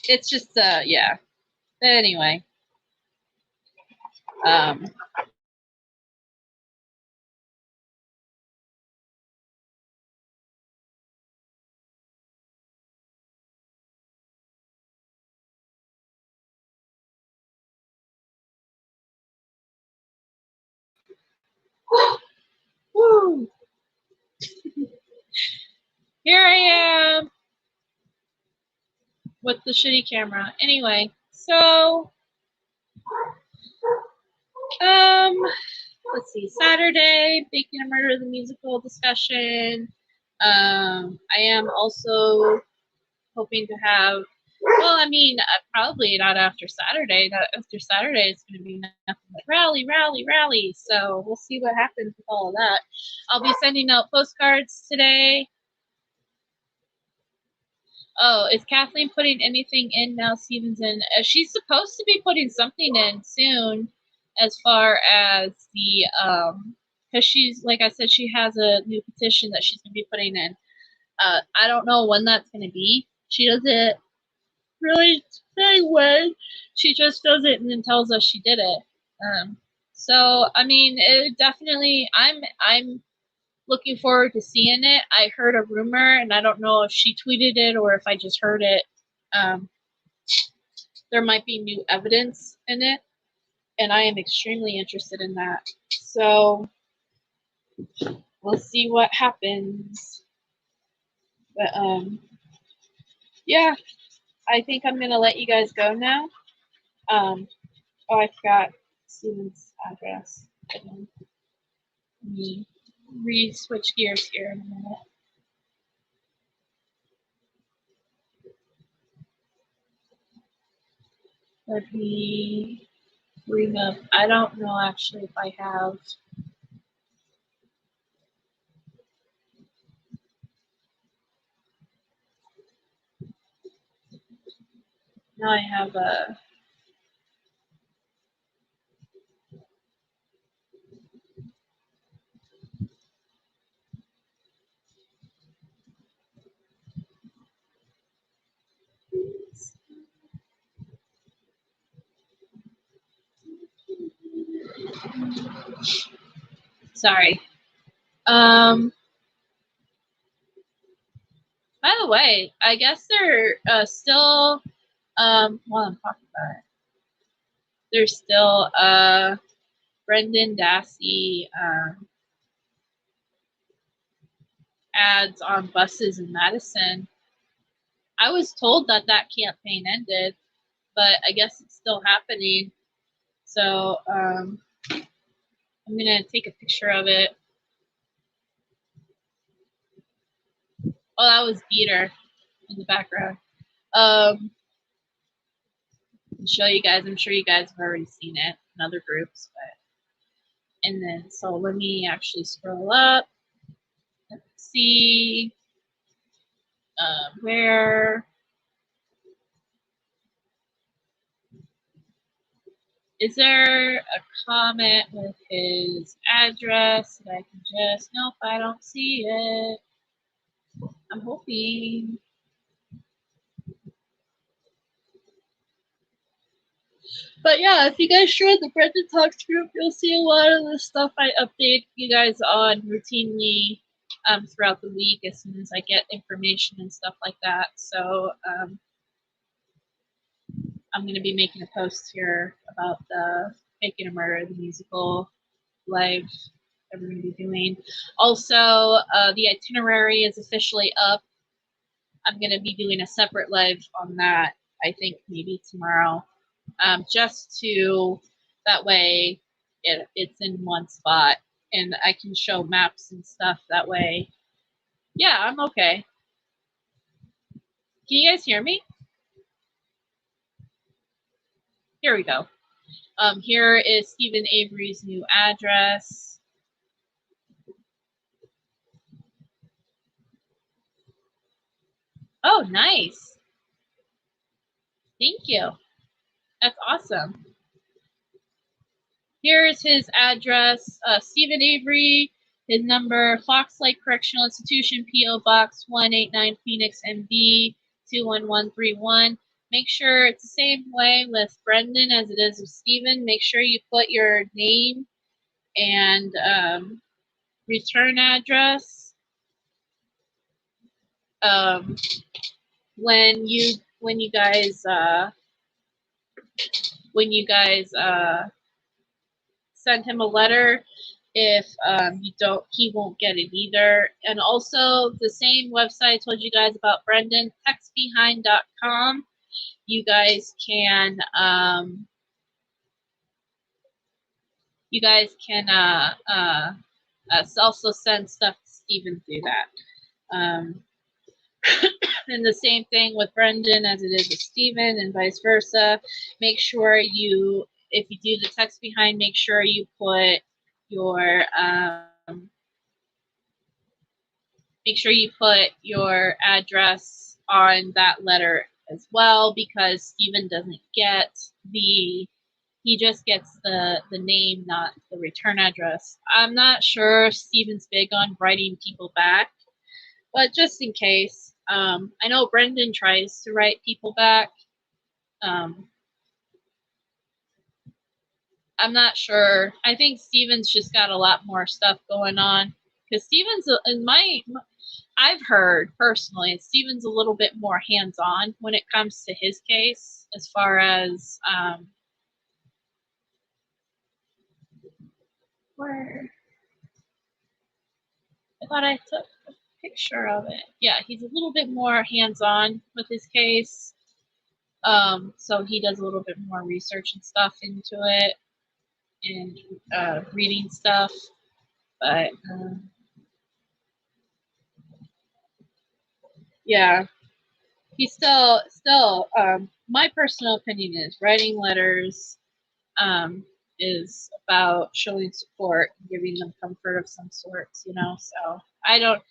It's just, yeah. Anyway. Woo! Here I am with the shitty camera. Anyway, so let's see. Saturday, Baking a Murder the musical discussion. I am also hoping to have. Well, I mean, probably not after Saturday. After Saturday, it's going to be nothing but rally, rally, rally. So we'll see what happens with all of that. I'll be sending out postcards today. Oh, is Kathleen putting anything in now? Stevenson, she's supposed to be putting something in soon, as far as the because she's, like I said, she has a new petition that she's gonna be putting in. I don't know when that's gonna be. She doesn't really say when. She just does it and then tells us she did it. So I mean, it definitely. I'm looking forward to seeing it. I heard a rumor, and I don't know if she tweeted it or if I just heard it. There might be new evidence in it, and I am extremely interested in that. So we'll see what happens. But yeah, I think I'm gonna let you guys go now. Oh, I forgot Steven's address. Let me re-switch gears here in a minute. Let me bring up. I don't know actually if I have. Now I have a. Sorry. By the way, I guess they're still, while I'm talking about it, there's still Brendan Dassey ads on buses in Madison. I was told that that campaign ended, but I guess it's still happening. So I'm going to take a picture of it. Oh, that was Dieter in the background. I'll show you guys. I'm sure you guys have already seen it in other groups, but and then so let me actually scroll up. Let's see where is there a comment with his address that I can just, nope, I don't see it. I'm hoping. But yeah, if you guys join the Brendan Talks group, you'll see a lot of the stuff I update you guys on routinely throughout the week as soon as I get information and stuff like that. So I'm going to be making a post here about the Making a Murder, the musical live that we're going to be doing. Also, the itinerary is officially up. I'm going to be doing a separate live on that, I think maybe tomorrow, just to, that way it's in one spot and I can show maps and stuff that way. Yeah, I'm okay. Can you guys hear me? Here we go. Here is Stephen Avery's new address. Oh, nice. Thank you. That's awesome. Here's his address. Stephen Avery His number, Fox Lake Correctional Institution, P.O. Box 189, Phoenix, MD 21131. Make sure it's the same way with Brendan as it is with Stephen. Make sure you put your name and return address. When you guys send him a letter, if you don't, he won't get it either. And also the same website I told you guys about Brendan, textbehind.com. You guys can also send stuff to Stephen through that. And the same thing with Brendan as it is with Stephen, and vice versa. Make sure if you do the text behind, make sure you put your address on that letter as well, because Stephen doesn't get he just gets the name, not the return address. I'm not sure if Stephen's big on writing people back, but just in case. I know Brendan tries to write people back. I'm not sure. I think Stephen's just got a lot more stuff going on, because Stephen's I've heard personally, Stephen's a little bit more hands-on when it comes to his case, as far as where I thought I took a picture of it. Yeah, he's a little bit more hands-on with his case. So he does a little bit more research and stuff into it, and reading stuff. But yeah, he's still my personal opinion is writing letters is about showing support and giving them comfort of some sorts, so I don't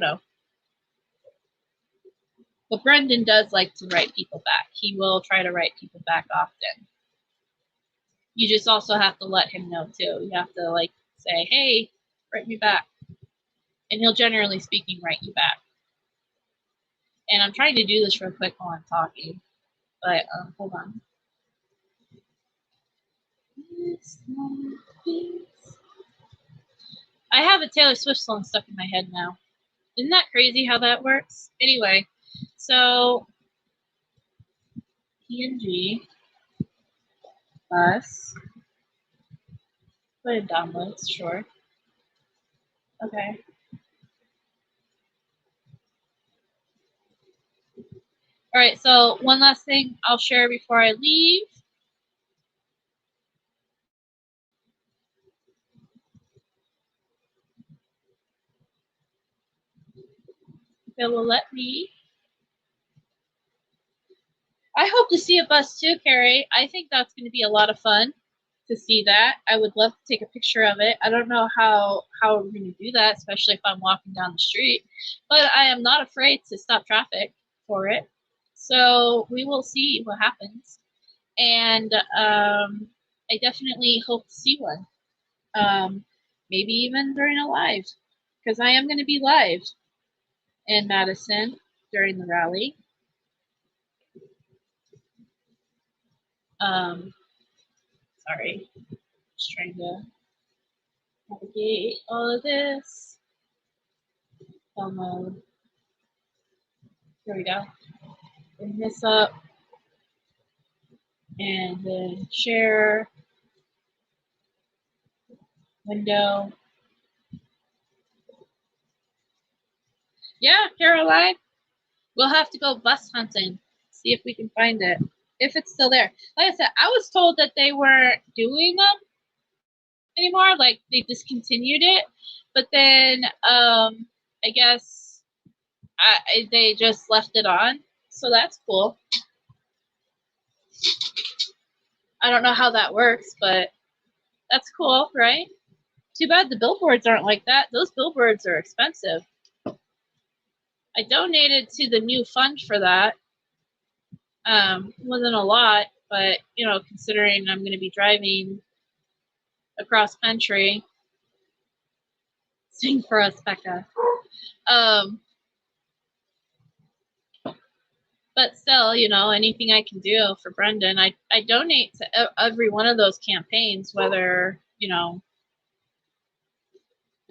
know. But Brendan does like to write people back. He will try to write people back often. You just also have to let him know too. You have to say, hey, write me back. And he'll, generally speaking, write you back. And I'm trying to do this real quick while I'm talking, but hold on. I have a Taylor Swift song stuck in my head now. Isn't that crazy how that works? Anyway, so PNG bus. Put in downloads, sure. Okay. All right, so one last thing I'll share before I leave. If it will let me. I hope to see a bus too, Carrie. I think that's going to be a lot of fun to see that. I would love to take a picture of it. I don't know how we're going to do that, especially if I'm walking down the street. But I am not afraid to stop traffic for it. So we will see what happens. And I definitely hope to see one. Maybe even during a live, because I am going to be live in Madison during the rally. Sorry, just trying to navigate all of this. Download. Here we go. Bring this up. And then share. Window. Yeah, Caroline. We'll have to go bus hunting. See if we can find it. If it's still there. Like I said, I was told that they weren't doing them anymore. Like, they discontinued it. But then, I guess they just left it on. So that's cool. I don't know how that works, but that's cool, right? Too bad the billboards aren't like that. Those billboards are expensive. I donated to the new fund for that. Wasn't a lot, but considering I'm going to be driving across country, Sing for us, Becca. But still, you know, anything I can do for Brendan, I donate to every one of those campaigns, whether, you know,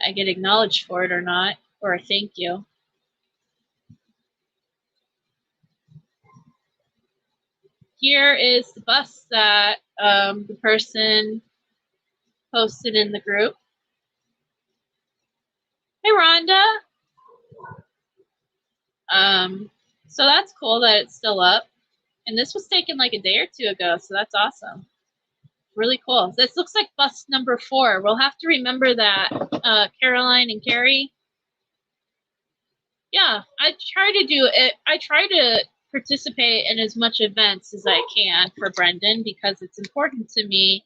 I get acknowledged for it or not, or a thank you. Here is the bus that the person posted in the group. Hey, Rhonda. So that's cool that it's still up. And this was taken like a day or two ago, so that's awesome. Really cool. This looks like bus number 4. We'll have to remember that, Caroline and Carrie. Yeah, I try to do it. I try to participate in as much events as I can for Brendan because it's important to me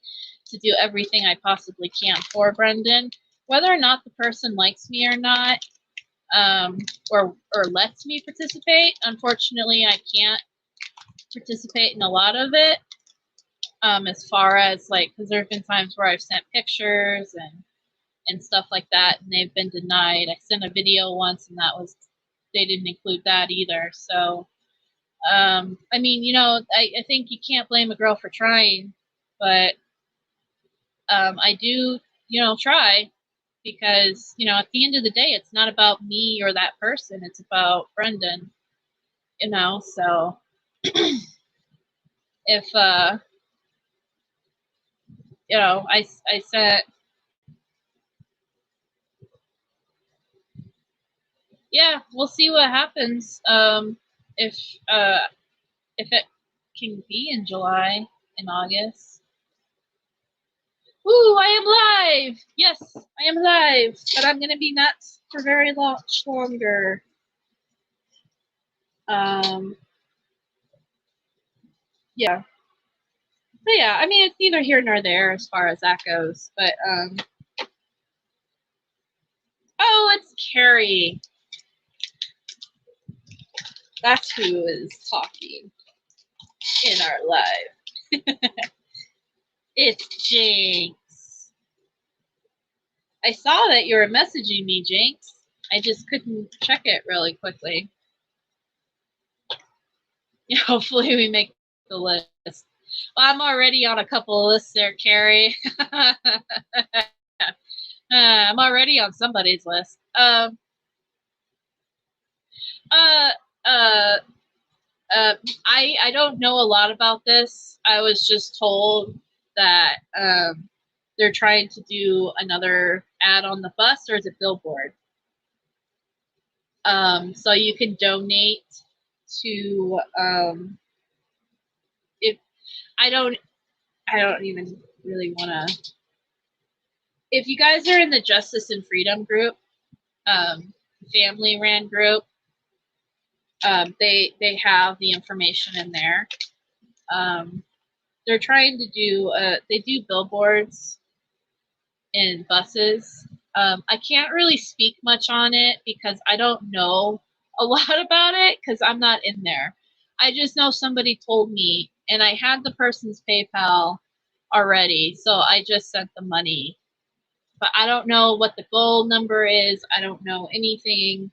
to do everything I possibly can for Brendan, whether or not the person likes me or not, or lets me participate. Unfortunately, I can't participate in a lot of it, as far as like, because there have been times where I've sent pictures and stuff like that, and they've been denied. I sent a video once, and that was, they didn't include that either. So, I mean, you know, I think you can't blame a girl for trying, but I do, you know, try because, you know, at the end of the day, it's not about me or that person. It's about Brendan, you know, so if, you know, I sent, yeah, we'll see what happens. If it can be in July and August. Ooh, I am live. Yes, I am live, but I'm gonna be nuts for very much longer. Yeah. But yeah, I mean, it's neither here nor there as far as that goes. But oh, it's Carrie. That's who is talking in our live. It's Jinx. I saw that you were messaging me, Jinx. I just couldn't check it really quickly. Yeah, hopefully we make the list. Well, I'm already on a couple of lists there, Carrie. I'm already on somebody's list. I don't know a lot about this. I was just told that they're trying to do another ad on the bus, or is it billboard? So you can donate to if I don't even really want to. If you guys are in the Justice and Freedom group, family ran group, they have the information in there. They're trying to do they do billboards in buses. I can't really speak much on it because I don't know a lot about it because I'm not in there. I just know somebody told me, and I had the person's PayPal already, so I just sent the money. But I don't know what the goal number is. I don't know anything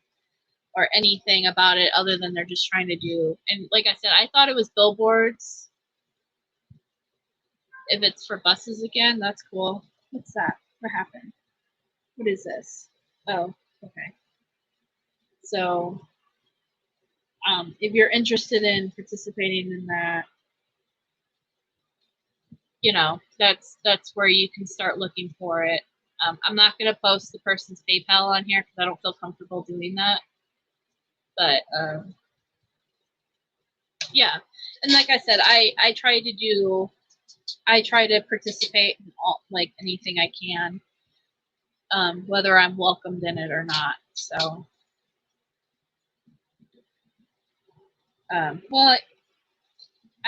or anything about it other than they're just trying to do. And like I said, I thought it was billboards. If it's for buses again, that's cool. What's that? What happened? What is this? Oh, okay. So, if you're interested in participating in that, you know, that's where you can start looking for it. I'm not going to post the person's PayPal on here because I don't feel comfortable doing that. But yeah, and like I said, I try to participate in all, like anything I can, whether I'm welcomed in it or not. So, well,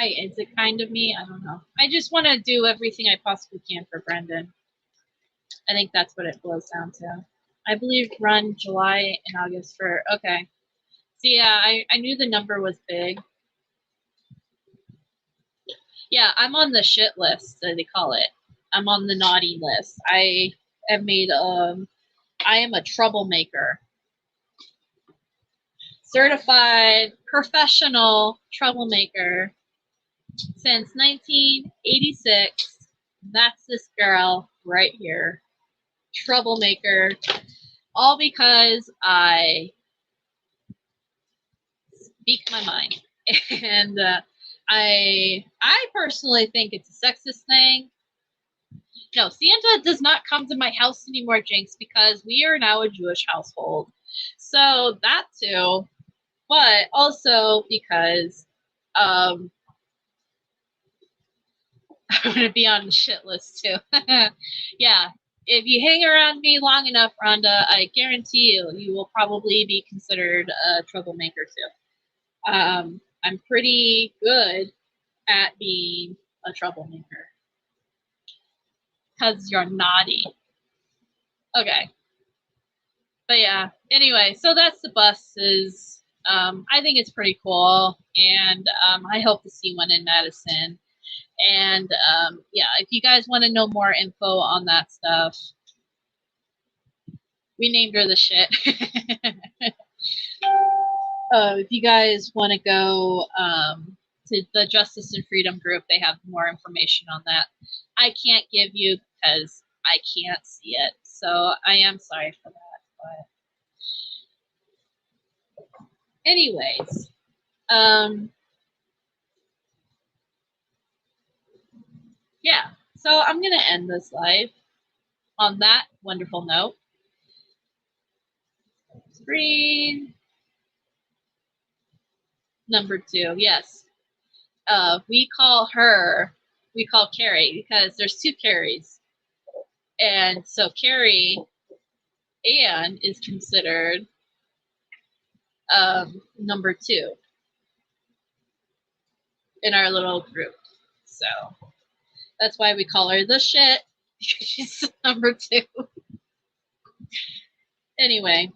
is it kind of me? I don't know. I just want to do everything I possibly can for Brendan. I think that's what it boils down to. I believe run July and August for, okay. So yeah, I knew the number was big. Yeah, I'm on the shit list, as they call it. I'm on the naughty list. I have made, I I am a troublemaker. Certified professional troublemaker since 1986. That's this girl right here. Troublemaker. All because I speak my mind. And I personally think it's a sexist thing. No, Santa does not come to my house anymore, Jinx, because we are now a Jewish household. So that too, but also because I'm going to be on the shit list too. Yeah, if you hang around me long enough, Rhonda, I guarantee you will probably be considered a troublemaker too. I'm pretty good at being a troublemaker. Because you're naughty. Okay. But yeah, anyway, so that's the buses. I think it's pretty cool, and I hope to see one in Madison. And yeah, if you guys want to know more info on that stuff, we named her the shit. If you guys want to go to the Justice and Freedom group, they have more information on that. I can't give you because I can't see it, so I am sorry for that. But anyways, yeah, so I'm gonna end this live on that wonderful note. Screen number 2, yes. We call Carrie because there's 2 Carries. And so Carrie Ann is considered number 2 in our little group. So that's why we call her the shit. She's number 2. Anyway.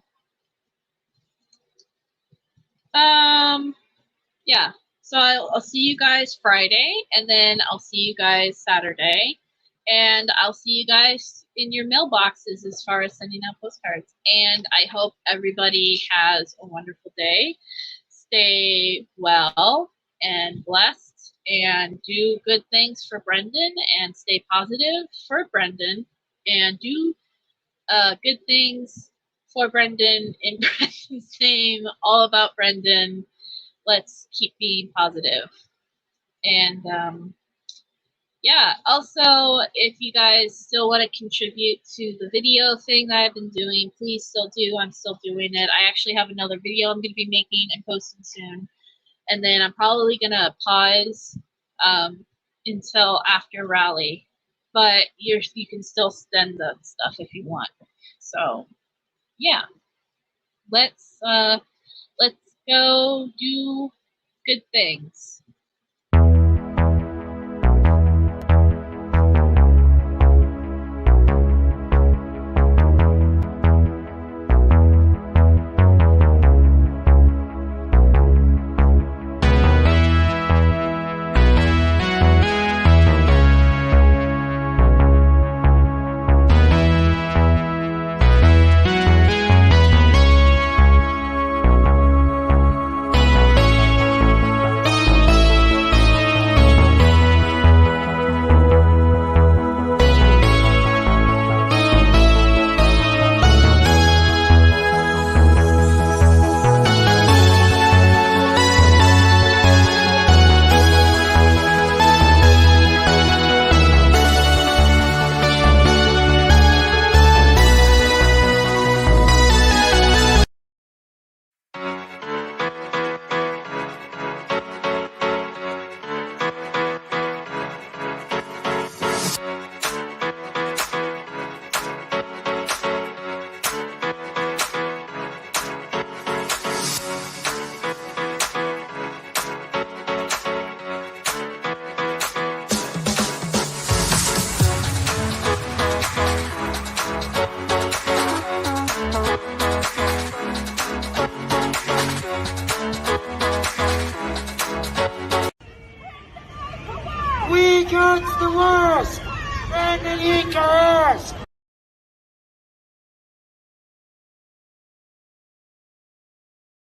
Yeah. So I'll see you guys Friday, and then I'll see you guys Saturday, and I'll see you guys in your mailboxes as far as sending out postcards. And I hope everybody has a wonderful day. Stay well and blessed, and do good things for Brendan, and stay positive for Brendan, and do good things for Brendan in Brendan's name, all about Brendan. Let's keep being positive. And yeah, also, if you guys still want to contribute to the video thing that I've been doing, please still do. I'm still doing it. I actually have another video I'm going to be making and posting soon. And then I'm probably going to pause until after rally. But you can still send the stuff if you want. So, yeah. Let's go do good things. We got the worst, and the Eucharist.